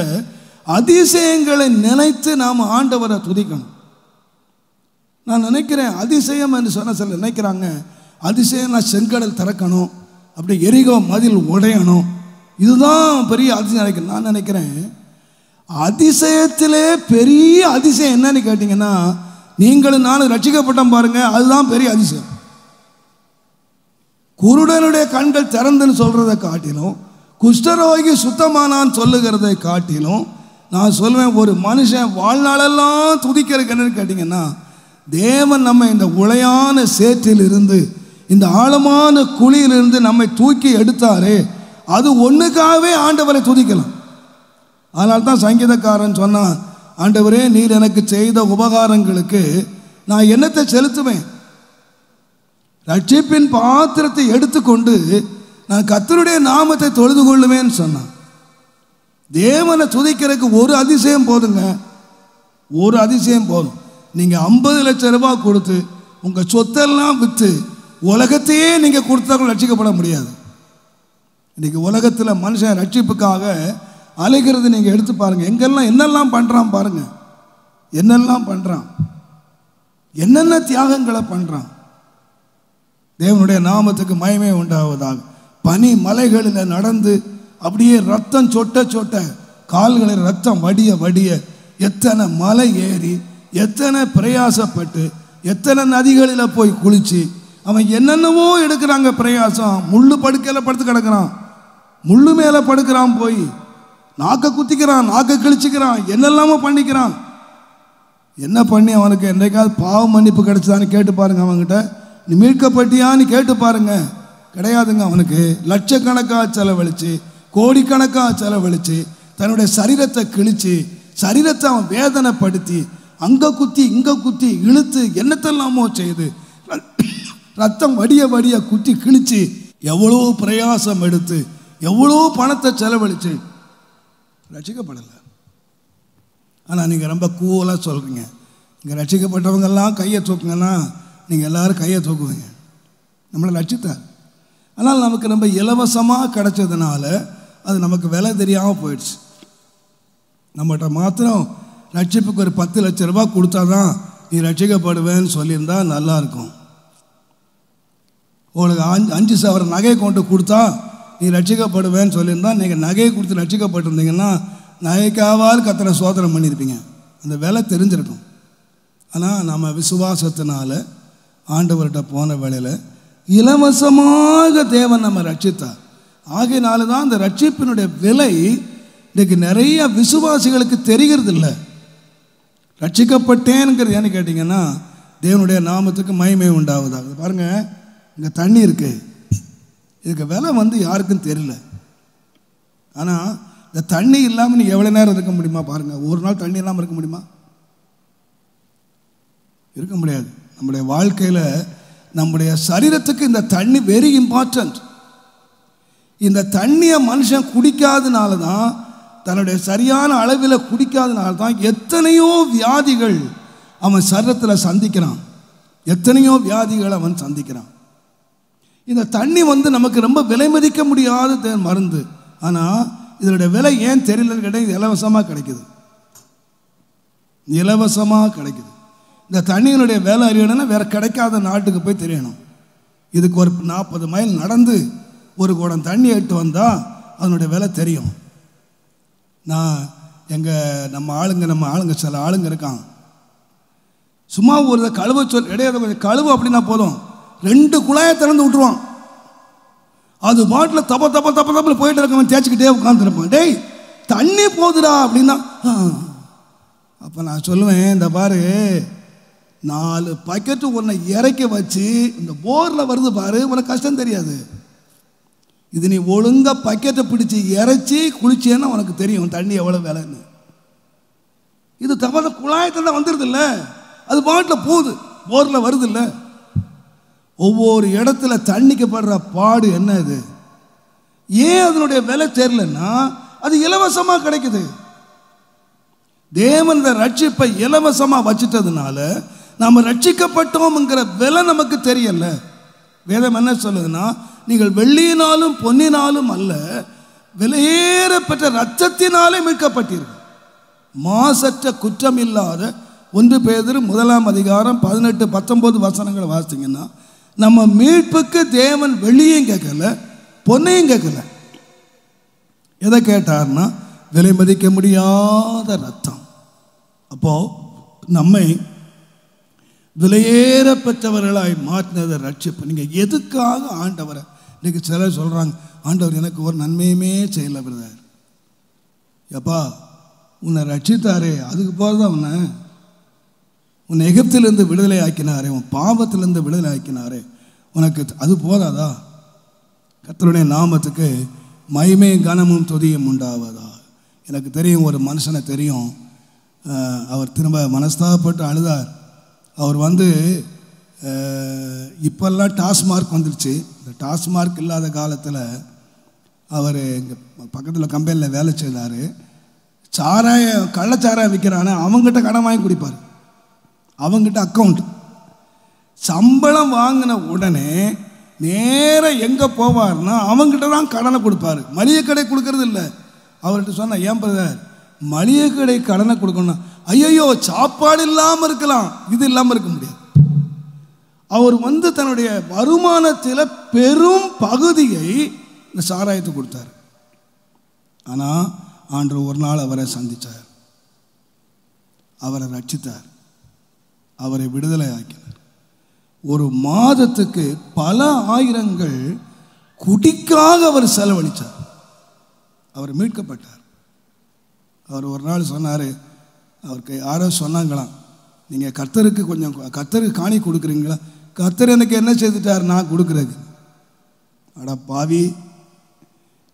அதிசயங்களை நினைத்து நாம் ஆண்டவரை துதிக்கணும். நான் நினைக்கிறேன், அதிசயம் என்று சொன்ன சில நினைக்கிறாங்க, அதிசயம் நான் செங்கடல் திறக்கணும், அப்படி எரிகோ மதில் உடையணும், இதுதான் பெரிய அதிசயம் நினைக்கிறேன். நான் நினைக்கிறேன், அதிசயத்திலே பெரிய அதிசயம் என்னன்னு கேட்டிங்கன்னா, நீங்களும் நானும் ரட்சிக்கப்பட்டோம் பாருங்க, அதுதான் பெரிய அதிசயம். குருடனுடைய கண்கள் திறந்துன்னு சொல்றதை காட்டிலும், குஷ்டரோகி சுத்தமானான்னு சொல்லுகிறதை காட்டிலும், நான் சொல்லுவேன், ஒரு மனுஷன் வாழ்நாளெல்லாம் துதிக்கிறதுக்கு என்னன்னு கேட்டிங்கன்னா, தேவன் நம்ம இந்த உளையான சேற்றில் இருந்து இந்த ஆழமான குழியிலிருந்து நம்மை தூக்கி எடுத்தாரே, அது ஒன்றுக்காகவே ஆண்டவரை துதிக்கலாம். அதனால தான் சங்கீதக்காரன் சொன்னான், ஆண்டவரே நீர் எனக்கு செய்த உபகாரங்களுக்கு நான் என்னத்தை செலுத்துவேன்? ரட்சிப்பின் பாத்திரத்தை எடுத்துக்கொண்டு நான் கர்த்தருடைய நாமத்தை தொழுது கொள்ளுவேன்னு சொன்னான். தேவனை துதிக்கிறதுக்கு ஒரு அதிசயம் போதுங்க, ஒரு அதிசயம் போதும். நீங்கள் 50 லட்சம் ரூபாய் கொடுத்து உங்கள் சொத்தெல்லாம் விற்று உலகத்தையே நீங்கள் கொடுத்தாலும் ரட்சிக்கப்பட முடியாது. இன்றைக்கி உலகத்தில் மனுஷன் ரட்சிப்புக்காக அலைகிறது நீங்கள் எடுத்து பாருங்கள். எங்கெல்லாம் என்னெல்லாம் பண்ணுறான் பாருங்கள். என்னெல்லாம் பண்ணுறான், என்னென்ன தியாகங்களை பண்ணுறான். தேவனுடைய நாமத்துக்கு மகிமை உண்டாவதாக. பனி மலைகளில் நடந்து அப்படியே ரத்தம் சொட்ட சொட்ட, கால்களில் ரத்தம் வடிய வடிய, எத்தனை மலை ஏறி, எத்தனை பிரயாசப்பட்டு, எத்தனை நதிகளில் போய் குளிச்சு, அவன் என்னென்னவோ எடுக்கிறாங்க பிரயாசம். முள்ளு படுக்கையில் படுத்து கிடக்கிறான், முள்ளு மேலே படுக்கிறான், போய் நாக்கை குத்திக்கிறான், நாக்கை கிழிச்சிக்கிறான், என்னெல்லாமோ பண்ணிக்கிறான். என்ன பண்ணி அவனுக்கு என்றைக்காவது பாவ மன்னிப்பு கிடைச்சதான்னு கேட்டு பாருங்க. அவன்கிட்ட நீ மீட்கப்பட்டியான்னு கேட்டு பாருங்க. கிடையாதுங்க. அவனுக்கு லட்சக்கணக்காக செலவழிச்சு, கோடிக்கணக்காக செலவழிச்சு, தன்னுடைய சரீரத்தை கிழிச்சு, சரீரத்தை அவன் வேதனைப்படுத்தி, அங்கே குத்தி இங்கே குத்தி இழுத்து என்னத்தெல்லாமோ செய்து, ரத்தம் வடிய வடிய குத்தி கிழிச்சு, எவ்வளோ பிரயாசம் எடுத்து, எவ்வளோ பணத்தை செலவழிச்சு ரட்சிக்கப்படலை. ஆனால் நீங்கள் ரொம்ப கூலாக சொல்கிறீங்க. இங்கே ரட்சிக்கப்பட்டவங்கெல்லாம் கையை தூக்குங்கன்னா நீங்கள் எல்லோரும் கையை தூக்குவீங்க. நம்மளை ரட்சித்தார். ஆனால் நமக்கு ரொம்ப இலவசமாக கிடைச்சதுனால அது நமக்கு விலை தெரியாமல் போயிடுச்சு. நம்மகிட்ட மாத்திரம் ரட்சிப்புக்கு ஒரு 10 லட்ச ரூபா கொடுத்தா தான் நீ ரட்சிக்கப்படுவேன்னு சொல்லியிருந்தா நல்லாயிருக்கும். உங்களுக்கு 5 சவரன் நகை கொண்டு கொடுத்தா நீ ரட்சிக்கப்படுவேன்னு சொல்லியிருந்தா, நீங்கள் நகையை கொடுத்து ரட்சிக்கப்பட்டிருந்தீங்கன்னா நகைக்காவது கத்தனை சோதனை பண்ணியிருப்பீங்க, அந்த விலை தெரிஞ்சிருக்கும். ஆனால் நம்ம விசுவாசத்தினால ஆண்டவர்கிட்ட போன வேளையில் இலவசமாக தேவன் நம்ம ரட்சித்தார். ஆகையினால தான் அந்த ரட்சிப்பினுடைய விலை இன்றைக்கு நிறைய விசுவாசிகளுக்கு தெரிகிறது இல்லை. ரட்சிக்கப்பட்டேனுங்கிறது ஏன்னு கேட்டிங்கன்னா, தேவனுடைய நாமத்துக்கு மகிமை உண்டாவதாக. பாருங்கள், இங்கே தண்ணி இருக்குது, இதுக்கு விலை யாருக்கும் தெரியல. ஆனால் இந்த தண்ணி இல்லாமல் நீ எவ்வளோ நேரம் இருக்க முடியுமா பாருங்கள். ஒரு நாள் தண்ணி இல்லாமல் இருக்க முடியுமா? இருக்க முடியாது. நம்முடைய வாழ்க்கையில் நம்முடைய சரீரத்துக்கு இந்த தண்ணி வெரி இம்பார்ட்டன்ட். இந்த தண்ணியை மனுஷன் குடிக்காதனால தான், தன்னுடைய சரியான அளவில் குடிக்காதனால தான் எத்தனையோ வியாதிகள் அவன் சரீரத்தில் சந்திக்கிறான், எத்தனையோ வியாதிகள் அவன் சந்திக்கிறான். இந்த தண்ணி நமக்கு ரொம்ப விலை மதிக்க முடியாத மருந்து. ஆனால் இதனுடைய விலை ஏன் தெரியலன்னு கேட்டால், இது இலவசமாக கிடைக்குது, இலவசமாக கிடைக்குது. இந்த தண்ணியினுடைய விலை அறியணும்னா வேறு கிடைக்காத நாட்டுக்கு போய் தெரியணும். இதுக்கு ஒரு 40 மைல் நடந்து ஒரு குடம் தண்ணி எடுத்து வந்தால் அதனுடைய விலை தெரியும். நம்ம ஆளுங்க சில ஆளுங்க இருக்காங்க, சும்மா ஒரு கழுவ இடையாது கொஞ்சம் கழுவு அப்படின்னா போதும், 2 குழாயை திறந்து விட்டுருவான். அது பாட்டில் தப்ப தப்ப தப்ப தப்பில் போயிட்டு இருக்கவன் தேய்ச்சிக்கிட்டே உட்காந்துருப்பான். டேய் தண்ணி போகுதுடா அப்படின்னா, அப்போ நான் சொல்லுவேன், இந்த பாரு 4 பக்கெட்டு ஒன்றை இறக்கி வச்சு இந்த போரில் வருது பாரு, உனக்கு கஷ்டம் தெரியாது. இது நீ ஒழுங்காக பக்கெட்டை பிடிச்சி இறைச்சி குளிச்சேன்னா உனக்கு தெரியும் தண்ணி எவ்வளோ விலைன்னு. இது தப்ப குழாயத்தில் தான் வந்துடுது இல்லை, அது பாட்டில் போகுது, போரில் வருது இல்லை. ஒவ்வொரு இடத்துல தண்ணிக்கு படுற பாடு என்ன இது? ஏன் அதனுடைய விலை தெரியலன்னா, அது இலவசமாக கிடைக்குது. தேவன் இந்த ரட்சிப்பை இலவசமாக வச்சுட்டதுனால நாம் ரட்சிக்கப்பட்டோம்ங்கிற விலை நமக்கு தெரியல. வேதம் என்ன சொல்லுதுன்னா, நீங்கள் வெள்ளியினாலும் பொன்னினாலும் அல்ல, விலையேறப்பட்ட இரத்தத்தினாலே மீட்கப்பட்டீர்கள், மாசற்ற குற்றம் இல்லாத. 1 பேதுரு 1:18-19 வசனங்களை வாசித்தீங்கன்னா, நம்ம மீட்புக்கு தேவன் வெள்ளியும் கேட்கல, பொன்னையும் கேட்கல. எதை கேட்டார்னா, விலை மதிக்க முடியாத ரத்தம். அப்போ நம்மை விலையேற பெற்றவர்களாய் மாற்றினதை ரட்சிப்பு. நீங்கள் எதுக்காக ஆண்டவரை இன்னைக்கு சிலர் சொல்கிறாங்க, ஆண்டவர் எனக்கு ஒரு நன்மையுமே செய்யலை பிரதர். எப்பா உன்னை ரட்சித்தாரே, அதுக்கு போகிறதான் உன்னை எகிப்திலிருந்து விடுதலை ஆக்கினாரே, உன் பாவத்திலிருந்து விடுதலை ஆக்கினாரே, உனக்கு அது போதாதா? கர்த்தருடைய நாமத்துக்கு மகிமையும் கனமும் துதியும் உண்டாவதா. எனக்கு தெரியும், ஒரு மனுஷனை தெரியும், அவர் திரும்ப மனஸ்தாபப்பட்டு அழுதார். அவர் இப்போல்லாம் டாஸ்மார்க் வந்துடுச்சு. இந்த டாஸ்மார்க் இல்லாத காலத்தில் அவர் இங்கே பக்கத்தில் கம்பெனியில் வேலை செய்தார். கள்ளச்சாராயம் விற்கிறானே அவங்ககிட்ட கடன் வாங்கி குடிப்பார். அவங்ககிட்ட அக்கௌண்ட் சம்பளம் வாங்கின உடனே நேராக எங்கே போவார்னா அவங்ககிட்ட தான் கடனை கொடுப்பார். மளிகை கடை கொடுக்கறது இல்லை. அவர்கிட்ட சொன்ன, ஏன் பிரதர் மளிகை கடை கடனை கொடுக்கணும். ஐயோ சாப்பாடு இல்லாமல் இருக்கலாம், இது இல்லாமல் இருக்க முடியாது. அவர் தன்னுடைய வருமானத்தில் பெரும் பகுதியை இந்த சாராயத்துக்கு கொடுத்தார். ஆனால் ஆண்டவர் ஒரு நாள் அவரை சந்தித்தார், அவரை ரட்சித்தார், அவரை விடுதலை ஆக்கினார். ஒரு மாதத்துக்கு பல ஆயிரங்கள் குடிக்காக அவர் செலவழித்தார். அவர் மீட்கப்பட்டார். அவர் ஒரு நாள் சொன்னார், அவருக்கு யாரோ சொன்னாங்களாம், நீங்கள் கர்த்தருக்கு கொஞ்சம் கர்த்தருக்கு காணி கொடுக்குறீங்களா? கர்த்தர் எனக்கு என்ன செய்துட்டார் நான் கொடுக்குறது? அட பாவி,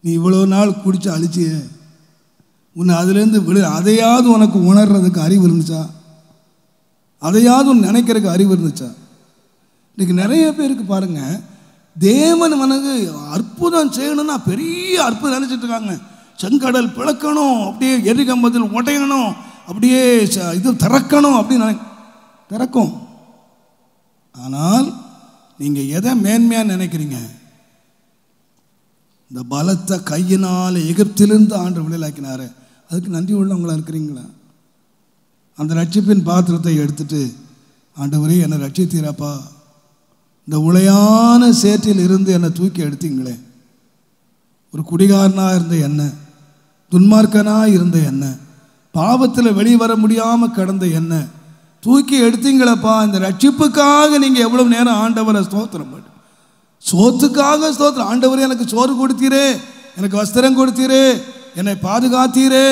நீ இவ்வளோ நாள் குடிச்சு அழிச்சிய, உன்னை அதுலேருந்து அதையாவது உனக்கு உணர்றதுக்கு அறிவு இருந்துச்சா? அதையாவது உன் நினைக்கிறதுக்கு அறிவு இருந்துச்சா? இன்றைக்கி நிறைய பேருக்கு பாருங்கள், தேவன் உனக்கு அற்புதம் செய்யணும்னா பெரிய அற்புதம் நினச்சிட்டு இருக்காங்க. செங்கடல் பிளக்கணும், அப்படியே எரிகம்பத்தில் உடையணும், அப்படியே இது திறக்கணும் அப்படின்னு திறக்கும். ஆனால் நீங்கள் எதை மேன்மையாக நினைக்கிறீங்க? இந்த பலத்த கையினால் எகிப்திலிருந்து ஆண்டு விளையாக்கினாரு, அதுக்கு நன்றி உள்ளவங்களா இருக்கிறீங்களா? அந்த ரட்சிப்பின் பாத்திரத்தை எடுத்துட்டு, ஆண்டவரே என்னை ரட்சித்தீராப்பா, இந்த உளையான சேற்றில் இருந்து என்னை தூக்கி எடுத்தீங்களே, ஒரு குடிகாரனாக இருந்த என்ன, துன்மார்க்கனாக இருந்த என்ன, பாவத்தில் வெளியே வர முடியாமல் கடந்த என்ன தூக்கி எடுத்தீங்களப்பா. இந்த ரட்சிப்புக்காக நீங்கள் எவ்வளவு நேரம் ஆண்டவரை ஸ்தோத்திரம் பண்ணு. சோத்துக்காக ஸ்தோத்திரம். ஆண்டவரே எனக்கு சோறு கொடுத்தீரே, எனக்கு வஸ்திரம் கொடுத்தீரே, என்னை பாதுகாத்தீரே,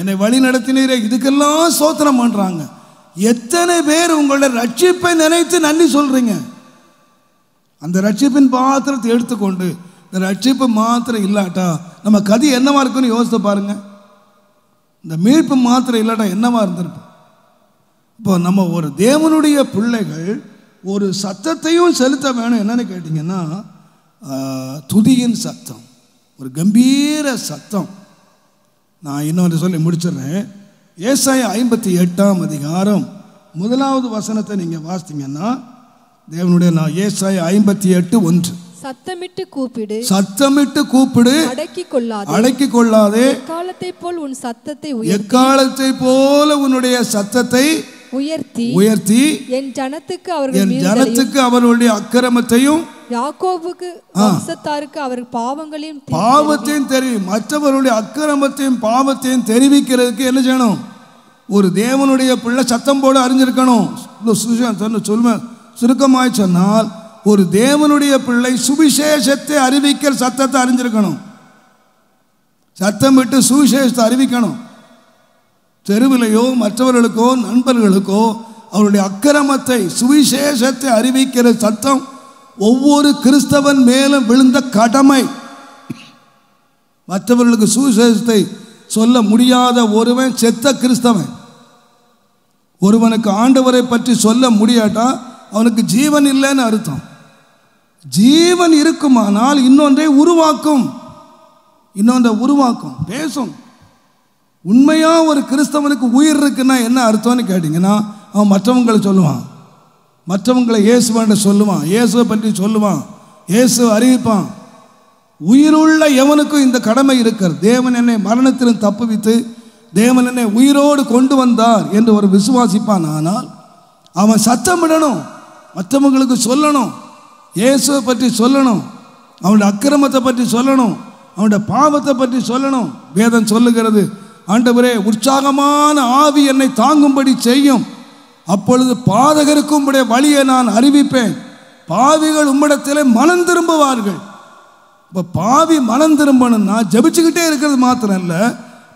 என்னை வழி நடத்தினீரே, இதுக்கெல்லாம் ஸ்தோத்திரம் பண்ணுறாங்க. எத்தனை பேர் உங்களோட ரட்சிப்பை நினைத்து நன்றி சொல்கிறீங்க? அந்த ரட்சிப்பின் பாத்திரத்தை எடுத்துக்கொண்டு, இந்த ரட்சிப்பு மாத்திரம் இல்லாட்டா நம்ம கதி என்னவா இருக்குன்னு யோசித்து பாருங்க. இந்த மீட்பு மாத்திரம் இல்லாட்டா என்னவா இருந்திருப்போம்? இப்போ நம்ம ஒரு தேவனுடைய பிள்ளைகள் ஒரு சத்தத்தையும் செலுத்த வேணும். என்னன்னு கேட்டிங்கன்னா, துதியின் சத்தம், ஒரு கம்பீர சத்தம். நான் இன்னொன்று சொல்லி முடிச்சிடுறேன். ஏசாயா 58ஆம் அதிகாரம் 1வது வசனத்தை நீங்கள் வாசித்தீங்கன்னா, தேவனுடைய ஏசாயா 58:1, சத்தமிட்டு கூப்பிடு, சத்தமிட்டு கூப்பிடு, அடக்கி கொள்ளாதே, எக்காலத்தை போல் உன் சத்தத்தை எக்காலத்தை போல உன்னுடைய சத்தத்தை உயர்த்தி என் ஜனத்துக்கு அவர்களுடைய அக்கிரமத்தையும் யாக்கோபுக்கு வம்சத்தாருக்கு அவர் பாவத்தையும் தெரிவி, மற்றவருடைய அக்கிரமத்தையும் பாவத்தையும் தெரிவிக்கிறதுக்கு என்ன செய்யணும்? ஒரு தேவனுடைய பிள்ளை சத்தம் போட அறிஞ்சிருக்கணும். சுருக்கமாய் சொன்னால், ஒரு தேவனுடைய பிள்ளை சுவிசேஷத்தை அறிவிக்கிற சத்தத்தை அறிஞ்சிருக்கணும். சத்தம் விட்டு சுவிசேஷத்தை அறிவிக்கணும். தெருவிலையோ மற்றவர்களுக்கோ நண்பர்களுக்கோ அவருடைய அக்கிரமத்தை சுவிசேஷத்தை அறிவிக்கிற சத்தம் ஒவ்வொரு கிறிஸ்தவன் மேலும் விழுந்த கடமை. மற்றவர்களுக்கு சுவிசேஷத்தை சொல்ல முடியாத ஒருவன் செத்த கிறிஸ்தவன். ஒருவனுக்கு ஆண்டவரை பற்றி சொல்ல முடியாட்டா அவனுக்கு ஜீவன் இல்லைன்னு அர்த்தம். ஜீவன் இருக்குமானால் இன்னொன்றை உருவாக்கும், பேசும். உண்மையா ஒரு கிறிஸ்தவனுக்கு உயிர் இருக்குன்னா என்ன அர்த்தம்னு கேட்டிங்கன்னா, அவன் மற்றவங்களை சொல்லுவான், மற்றவங்களை இயேசுவாண்ட சொல்லுவான், இயேசுவை பற்றி சொல்லுவான், இயேசுவை அறிவிப்பான். உயிருள்ள எவனுக்கும் இந்த கடமை இருக்கிறது. தேவன் என்னை மரணத்திலும் தப்புவித்து தேவன் என்னை உயிரோடு கொண்டு வந்தார் என்று ஒரு விசுவாசிப்பான். ஆனால் அவன் சத்தமிடணும், மற்றவங்களுக்கு சொல்லணும், இயேசுவை பற்றி சொல்லணும், அவனுடைய அக்கிரமத்தை பற்றி சொல்லணும், அவனுடைய பாவத்தை பற்றி சொல்லணும். வேதம் சொல்லுகிறது, ஆண்டவரே உற்சாகமான ஆவி என்னை தாங்கும்படி செய்யும், அப்பொழுது பாதகருக்கும் உம்முடைய வழியை நான் அறிவிப்பேன், பாவிகள் உம்மிடத்திலே மனம் திரும்புவார்கள். இப்போ பாவி மனம் திரும்பணும்னா ஜபிச்சுக்கிட்டே இருக்கிறது மாத்திரம் இல்லை,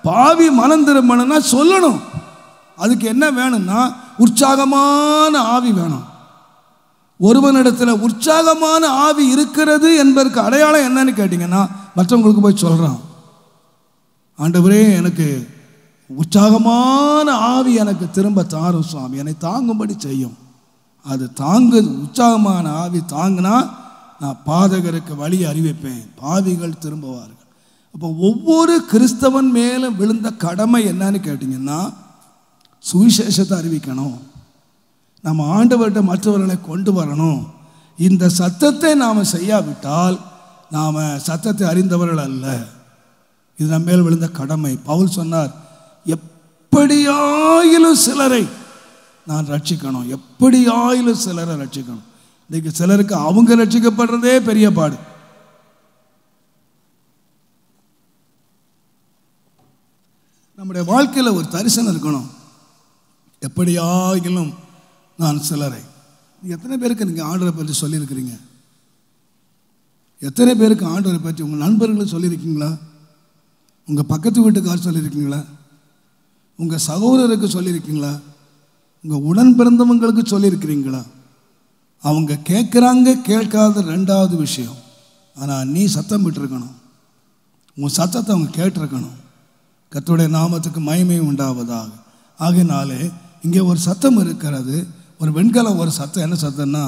பாவி மனம் திரும்பணும்னா சொல்லணும். அதுக்கு என்ன வேணும்னா உற்சாகமான ஆவி வேணும். ஒருவனிடத்தில் உற்சாகமான ஆவி இருக்கிறது என்பதற்கு அடையாளம் என்னன்னு கேட்டிங்கன்னா, மற்றவங்களுக்கு போய் சொல்கிறான், ஆண்டவரே எனக்கு உற்சாகமான ஆவி எனக்கு திரும்ப தாரும் சுவாமி, என்னை தாங்கும்படி செய்யும். அது உற்சாகமான ஆவி தாங்கினா நான் பாதகருக்கு வழி அறிவிப்பேன், பாவிகள் திரும்புவார்கள். அப்போ ஒவ்வொரு கிறிஸ்தவன் மேலும் விழுந்த கடமை என்னன்னு கேட்டிங்கன்னா, சுவிசேஷத்தை அறிவிக்கணும், நம்ம ஆண்டவர்கிட்ட மற்றவர்களை கொண்டு வரணும். இந்த சத்தத்தை நாம் செய்யாவிட்டால் நாம் சத்தத்தை அறிந்தவர்கள் அல்ல. இது நம்ம மேல் விழுந்த கடமை. பவுல் சொன்னார், எப்படியாயிலும் சிலரை நான் ரட்சிக்கணும், எப்படியாயிலும் சிலரை ரட்சிக்கணும். இன்னைக்கு சிலருக்கு அவங்க ரட்சிக்கப்படுறதே பெரிய பாடு. நம்முடைய வாழ்க்கையில் ஒரு தரிசனம் இருக்கணும், எப்படியாயிலும் நான் சிலரை. எத்தனை பேருக்கு நீங்கள் ஆண்டவரை பற்றி சொல்லியிருக்கிறீங்க? எத்தனை பேருக்கு ஆண்டவரை பற்றி உங்கள் நண்பர்களும் சொல்லியிருக்கீங்களா? உங்கள் பக்கத்து வீட்டுக்கார் சொல்லியிருக்கீங்களா? உங்கள் சகோதரருக்கு சொல்லியிருக்கீங்களா? உங்கள் உடன் பிறந்தவங்களுக்கு சொல்லியிருக்கிறீங்களா? அவங்க கேட்குறாங்க கேட்காத ரெண்டாவது விஷயம். ஆனால் நீ சத்தம் விட்டுருக்கணும், உன் சத்தத்தை அவங்க கேட்டிருக்கணும். கர்த்தருடைய நாமத்துக்கு மகிமை உண்டாவதாக. ஆகையினாலே இங்கே ஒரு சத்தம் இருக்கிறது, ஒரு வெண்கல ஒரு சத்தம். என்ன சத்தம்னா,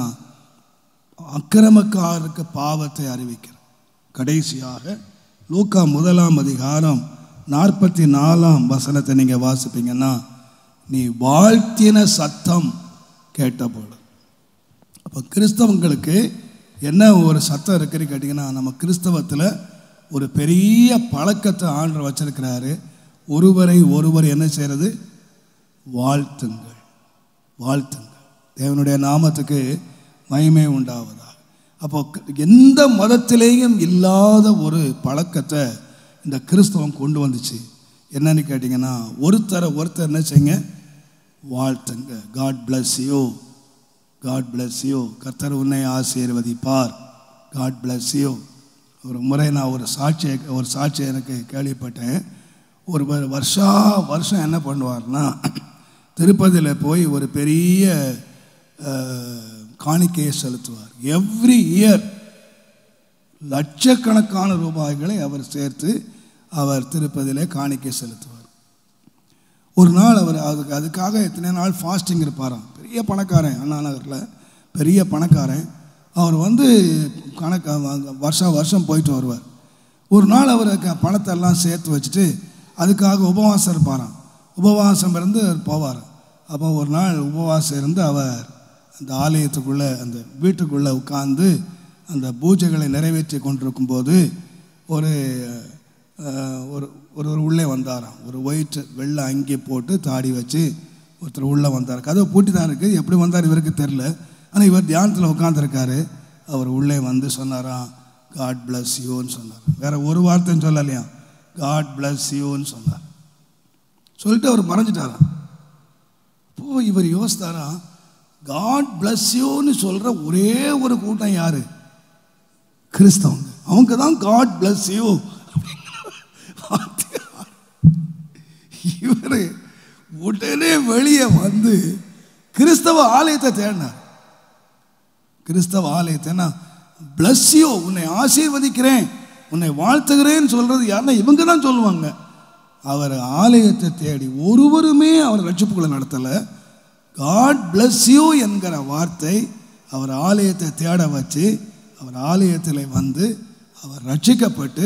அக்கிரமக்காரருக்கு பாவத்தை அறிவிக்கிற. கடைசியாக லூக்கா 1:44 நீங்கள் வாசிப்பீங்கன்னா, நீ வாழ்த்தின சத்தம் கேட்டபோது. அப்போ கிறிஸ்தவங்களுக்கு என்ன ஒரு சத்தம் இருக்குன்னு கேட்டிங்கன்னா, நம்ம கிறிஸ்தவத்தில் ஒரு பெரிய பழக்கத்தை ஆண்டவர் வச்சிருக்கிறாரு. ஒருவரை ஒருவர் என்ன செய்கிறது? வாழ்த்துங்கள், வாழ்த்துங்கள். தேவனுடைய நாமத்துக்கு மகிமை உண்டாவதாக. அப்போ எந்த மதத்திலேயும் இல்லாத ஒரு பழக்கத்தை இந்த கிறிஸ்தவம் கொண்டு வந்துச்சு. என்னன்னு கேட்டிங்கன்னா, ஒருத்தர் என்ன செய்யுங்க? வாழ்த்துங்க. God bless you, God bless you, கர்த்தர் உன்னை ஆசீர்வதிப்பார், காட் பிளஸ் யூ. ஒரு முறை நான் ஒரு சாட்சி எனக்கு கேள்விப்பட்டேன். ஒரு வருஷம் என்ன பண்ணுவார்னா, திருப்பதியில் போய் ஒரு பெரிய காணிக்கையை செலுத்துவார். எவ்ரி இயர் லட்சக்கணக்கான ரூபாய்களை அவர் சேர்த்து அவர் திருப்பதியிலே காணிக்கை செலுத்துவார். ஒரு நாள் அவர் அதுக்காக எத்தனை நாள் ஃபாஸ்டிங் இருப்பாராம். பெரிய பணக்காரன், அண்ணா நகரில் பெரிய பணக்காரன். அவர் வருஷம் போயிட்டு வருவார். ஒரு நாள் அவர் பணத்தை எல்லாம் சேர்த்து வச்சுட்டு அதுக்காக உபவாசம் இருப்பாராம். உபவாசம் இருந்து அவர் போவார். அப்போ ஒரு நாள் உபவாசம் இருந்து அவர் அந்த ஆலயத்துக்குள்ளே, அந்த வீட்டுக்குள்ளே உட்கார்ந்து அந்த பூஜைகளை நிறைவேற்றி கொண்டிருக்கும் போது ஒரு உள்ளே வந்தாராம். ஒரு ஒயிட் வெள்ளை அங்கி போட்டு தாடி வச்சு ஒருத்தர் உள்ளே வந்தார். கதவை பூட்டி தான் இருக்குது, எப்படி வந்தார் இவருக்கு தெரில. ஆனால் இவர் தியானத்தில் உட்காந்துருக்காரு. அவர் உள்ளே வந்து சொன்னாராம், காட் பிளஸ் யூன்னு சொன்னார். வேற ஒரு வார்த்தைன்னு சொல்லலையா, காட் பிளஸ் யூன்னு சொன்னார். சொல்லிட்டு அவர் மறைஞ்சிட்டாராம். இப்போ இவர் யோசித்தாராம், காட் பிளஸ் யூன்னு சொல்கிற ஒரே ஒரு கூட்டம் யாரு? கிறிஸ்தவங்க. அவங்க தான் காட் பிளஸ் யூ. இவர் உடனே வெளியே வந்து கிறிஸ்தவ ஆலயத்தை தேடினார். கிறிஸ்தவ ஆலயத்தை பிளஸ் யூ, உன்னை ஆசீர்வதிக்கிறேன், உன்னை வாழ்த்துகிறேன்னு சொல்றது யாருன்னா இவங்க தான் சொல்லுவாங்க. அவர் ஆலயத்தை தேடி ஒருவருமே அவர் ரட்சிப்புகளை நடத்தலை. காட் பிளஸ் யூ என்கிற வார்த்தை அவர் ஆலயத்தை தேட வச்சு அவர் ஆலயத்தில் வந்து அவர் ரட்சிக்கப்பட்டு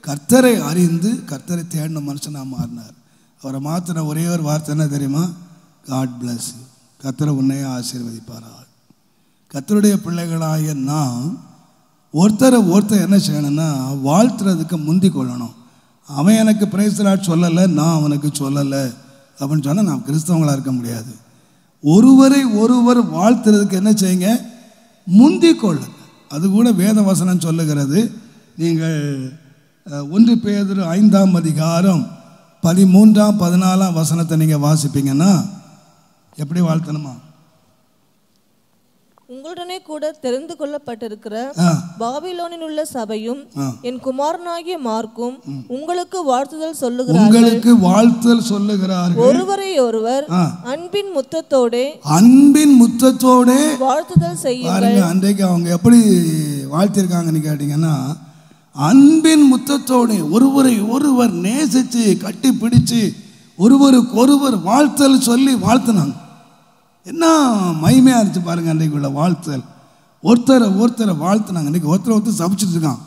கர்த்தரை அறிந்து கர்த்தரை தேடின மனுஷனாக மாறினார். அவரை மாற்றின ஒரே ஒரு வார்த்தை என்ன தெரியுமா? காட் பிளஸ் யூ, கர்த்தரை உன்னையே ஆசீர்வதிப்பாரா. கர்த்தருடைய பிள்ளைகளாகிய நாம் ஒருத்தர் என்ன செய்யணும்னா, வாழ்த்துறதுக்கு முந்தி கொள்ளணும். அவன் எனக்கு பிரைஸ் லார்ட் சொல்லலை, நான் அவனுக்கு சொல்லலை அப்படின்னு சொன்னால் நாம் கிறிஸ்தவங்களாக இருக்க முடியாது. ஒருவரை ஒருவர் வாழ்த்துறதுக்கு என்ன செய்யுங்க? முந்தி கொள்ளுங்க. அது கூட வேத வசனம் சொல்லுகிறது. நீங்கள் 1 பேதுரு 5:13-14 நீங்கள் வாசிப்பீங்கன்னா எப்படி வாழ்த்தணுமா? உங்களுடனே கூட தெரிந்து கொள்ளப்பட்டிருக்கிற பாபிலோனில் உள்ள சபையும் என் குமாரனாகிய மார்க்கும் உங்களுக்கு வாழ்த்துதல் சொல்லுகிறார்கள். ஒருவரை ஒருவர் அன்பின் முத்தத்தோட வாழ்த்துதல் செய்யுங்கள். அன்றைக்கு அவங்க எப்படி வாழ்த்திருக்காங்கன்னு கேட்டீங்கன்னா, அன்பின் முத்தத்தோட ஒருவரை ஒருவர் நேசிச்சு கட்டி பிடிச்சு ஒருவருக்கு ஒருவர் வாழ்த்தல் சொல்லி வாழ்த்தினாங்க. என்ன மகிமையாக இருந்துச்சு பாருங்க அன்றைக்கு உள்ள வாழ்த்தல். ஒருத்தரை வாழ்த்துனாங்க. இன்றைக்கி ஒருத்தர் சபிச்சுட்டு இருக்கான்,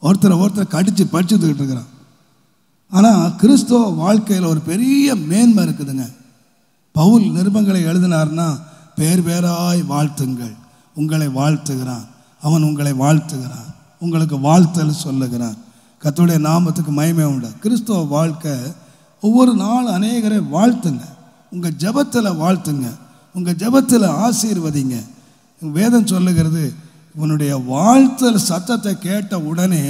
ஒருத்தரை கடிச்சு படிச்சுக்கிட்டு இருக்கிறான். ஆனால் கிறிஸ்தவ வாழ்க்கையில் ஒரு பெரிய மேன்மை இருக்குதுங்க. பவுல் நிருபங்களை எழுதினார்னா, பேராய் வாழ்த்துங்கள், உங்களை வாழ்த்துகிறான், அவன் உங்களை வாழ்த்துகிறான், உங்களுக்கு வாழ்த்தல் சொல்லுகிறான். கர்த்தருடைய நாமத்துக்கு மகிமை உண்டு. கிறிஸ்தவ வாழ்க்கை ஒவ்வொரு நாள் அநேகரை வாழ்த்துங்க, உங்கள் ஜெபத்தில் வாழ்த்துங்க, உங்கள் ஜெபத்தில் ஆசீர்வதிங்க. வேதம் சொல்லுகிறது, உன்னுடைய வாழ்த்தல் சத்தத்தை கேட்ட உடனே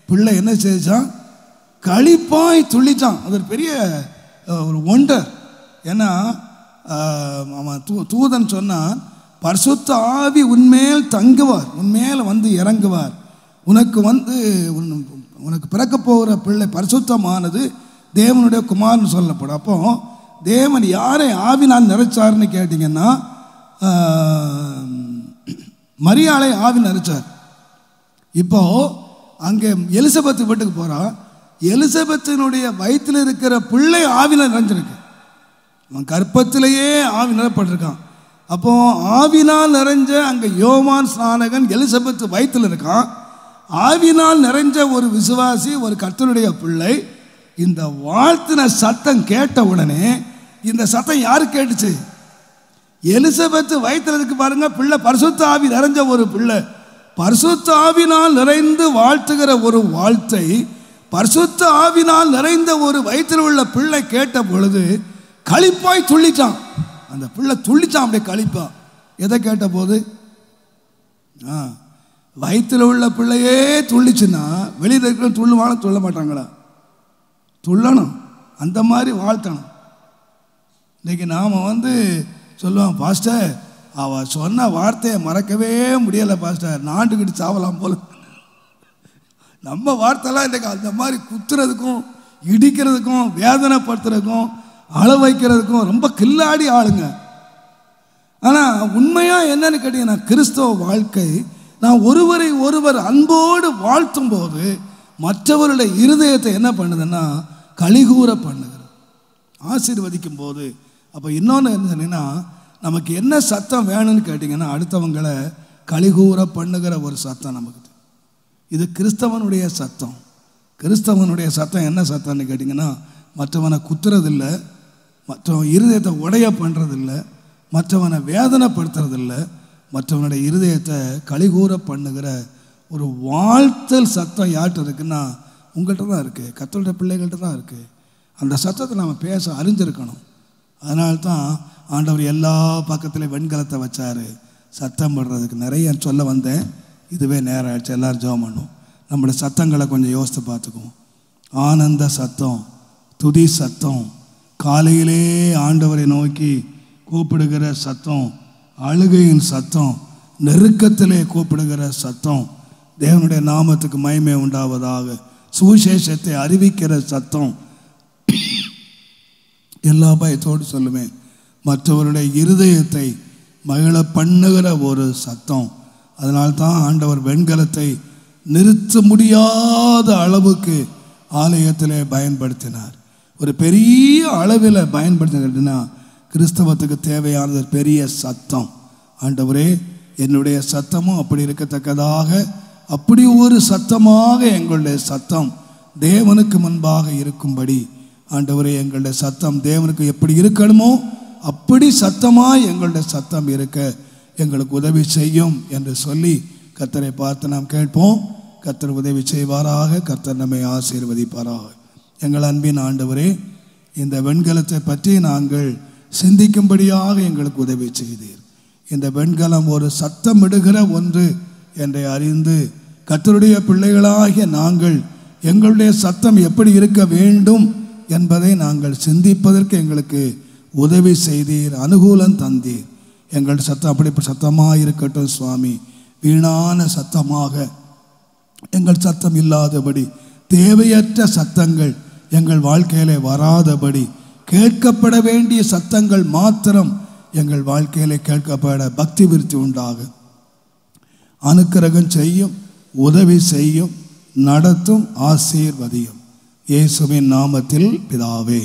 பிள்ளை என்ன செய்தான்? களிப்பாய் துள்ளிச்சான். அது ஒரு பெரிய ஒரு ஒண்டர். ஏன்னா அவன் தூதன் சொன்னான், பரிசுத்த ஆவி உன்மேல் தங்குவார், உன்மேல் வந்து இறங்குவார், உனக்கு பிறக்க போகிற பிள்ளை பரிசுத்தமானது தேவனுடைய குமாரன் சொல்லப்படும். அப்போ தேவன் யாரை ஆவினால் நிறைச்சார்னு கேட்டிங்கன்னா மரியாளை ஆவி நிறைச்சார். இப்போ அங்கே எலிசபெத் வீட்டுக்கு போகிறா, எலிசபெத்தினுடைய வயிற்றில் இருக்கிற பிள்ளை ஆவினால் நிறைஞ்சிருக்கு. அவன் கற்பத்திலேயே ஆவி நிரப்பட்டிருக்கான். அப்போ ஆவினால் நிறைஞ்ச அங்கே யோவான் ஸ்நானகன் எலிசபெத் வயிற்றில் இருக்கான். ஆவினால் நிறைஞ்ச ஒரு விசுவாசி, ஒரு கர்த்தருடைய பிள்ளை. இந்த வாழ்த்தின சத்தம் கேட்ட உடனே, இந்த சத்தம் யாரு கேட்டுச்சு? எலிசபெத் வயிற்றில் இருக்கு பாருங்க பிள்ளை, பரிசுத்த ஆவி நிறைஞ்ச ஒரு பிள்ளை. பரிசுத்த ஆவினால் நிறைந்து வாழ்த்துகிற ஒரு வாழ்த்தை பரிசுத்த ஆவினால் நிறைந்த ஒரு வயிற்றில் உள்ள பிள்ளை கேட்ட பொழுது களிப்பாய் துள்ளிச்சான். அந்த பிள்ளை துள்ளிச்சான், அப்படியே களிப்பா. எதை கேட்ட போது? வயிற்றில் உள்ள பிள்ளையே துள்ளிச்சுன்னா வெளியில் இருக்கிற துள்ளுவான துள்ள மாட்டாங்களா? துள்ளணும், அந்த மாதிரி வாழ்த்தணும். இன்னைக்கு நாம் சொல்லுவான், பாஸ்டர் அவள் சொன்ன வார்த்தையை மறக்கவே முடியலை பாஸ்டர், நாண்டுக்கிட்டு சாவலாம் போல. நம்ம வார்த்தைலாம் இன்றைக்கு அந்த மாதிரி குத்துறதுக்கும் இடிக்கிறதுக்கும் வேதனைப்படுத்துறதுக்கும் அழ வைக்கிறதுக்கும் ரொம்ப கில்லாடி ஆளுங்க. ஆனால் உண்மையாக என்னன்னு கேட்டீங்கன்னா, கிறிஸ்தவ வாழ்க்கை நான் ஒருவரை ஒருவர் அன்போடு வாழ்த்தும் போது மற்றவருடைய இருதயத்தை என்ன பண்ணுதுன்னா கலிகூற பண்ணுகிறது, ஆசீர்வதிக்கும் போது. அப்போ இன்னொன்று என்ன சொன்னீங்கன்னா, நமக்கு என்ன சத்தம் வேணும்னு கேட்டிங்கன்னா, அடுத்தவங்களை கலிகூற பண்ணுகிற ஒரு சத்தம் நமக்கு. இது கிறிஸ்தவனுடைய சத்தம். கிறிஸ்தவனுடைய சத்தம் என்ன சத்தம்னு கேட்டிங்கன்னா, மற்றவனை குத்துறதில்லை, மற்றவன் இருதயத்தை உடைய பண்ணுறதில்லை, மற்றவனை வேதனைப்படுத்துறதில்லை, மற்றவனுடைய இருதயத்தை கலிகூற பண்ணுகிற ஒரு வாழ்த்தல் சத்தம் யார்கிட்ட இருக்குன்னா உங்கள்கிட்ட தான் இருக்குது, கர்த்தருடைய பிள்ளைகள்கிட்ட தான் இருக்குது. அந்த சத்தத்தை நாம் பேச அறிஞ்சிருக்கணும். அதனால்தான் ஆண்டவர் எல்லா பக்கத்துலேயும் வெண்கலத்தை வச்சார் சத்தம் படுறதுக்கு. நிறைய சொல்ல வந்தேன், இதுவே நேரம் ஆயிடுச்சு. எல்லோரும் ஜெபம் பண்ணும். நம்மளுடைய சத்தங்களை கொஞ்சம் யோசித்து பார்த்துக்குவோம். ஆனந்த சத்தம், துதி சத்தம், காலையிலே ஆண்டவரை நோக்கி கூப்பிடுகிற சத்தம், அழுகையின் சத்தம், நெருக்கத்திலே கூப்பிடுகிற சத்தம், தேவனுடைய நாமத்துக்கு மகிமை உண்டாவதாக சுவிசேஷத்தை அறிவிக்கிற சத்தம், எல்லா பயத்தோடு சொல்லுவேன், மற்றவருடைய இருதயத்தை மகிழ பண்ணுகிற ஒரு சத்தம். அதனால்தான் ஆண்டவர் வெண்கலத்தை நிறுத்த முடியாத அளவுக்கு ஆலயத்திலே பயன்படுத்தினார். ஒரு பெரிய அளவில் பயன்படுத்தினா கிறிஸ்தவத்துக்கு தேவையானது பெரிய சத்தம். ஆண்டவரே, என்னுடைய சத்தமும் அப்படி இருக்கத்தக்கதாக, அப்படி ஒரு சத்தமாக எங்களுடைய சத்தம் தேவனுக்கு முன்பாக இருக்கும்படி, ஆண்டவரே எங்களுடைய சத்தம் தேவனுக்கு எப்படி இருக்கணுமோ அப்படி சத்தமாக எங்களுடைய சத்தம் இருக்க எங்களுக்கு உதவி செய்யும் என்று சொல்லி கர்த்தரை பார்த்து நாம் கேட்போம். கர்த்தர் உதவி செய்வாராக. கர்த்தர் நம்மை ஆசீர்வதிப்பாராக. எங்கள் அன்பின் ஆண்டவரே, இந்த வெண்கலத்தை பற்றி நாங்கள் சிந்திக்கும்படியாக எங்களுக்கு உதவி செய்தீர். இந்த வெண்கலம் ஒரு சத்தமிடுகிற ஒன்று என்று அறிந்து கர்த்தருடைய பிள்ளைகளாகிய நாங்கள் எங்களுடைய சத்தம் எப்படி இருக்க வேண்டும் என்பதை நாங்கள் சிந்திப்பதற்கு எங்களுக்கு உதவி செய்தீர், அனுகூலம் தந்தீர். எங்கள் சத்தம் அப்படி சத்தமாக இருக்கட்டும் சுவாமி. வீணான சத்தமாக எங்கள் சத்தம் இல்லாதபடி, தேவையற்ற சத்தங்கள் எங்கள் வாழ்க்கையிலே வராதபடி, கேட்கப்பட வேண்டிய சத்தங்கள் மாத்திரம் எங்கள் வாழ்க்கையிலே கேட்கப்பட பக்தி விருத்தி உண்டாக அனுக்கிரகம் செய்யும், உதவி செய்யும், நடத்தும், ஆசீர்வதியும். இயேசுவின் நாமத்தில் பிதாவே.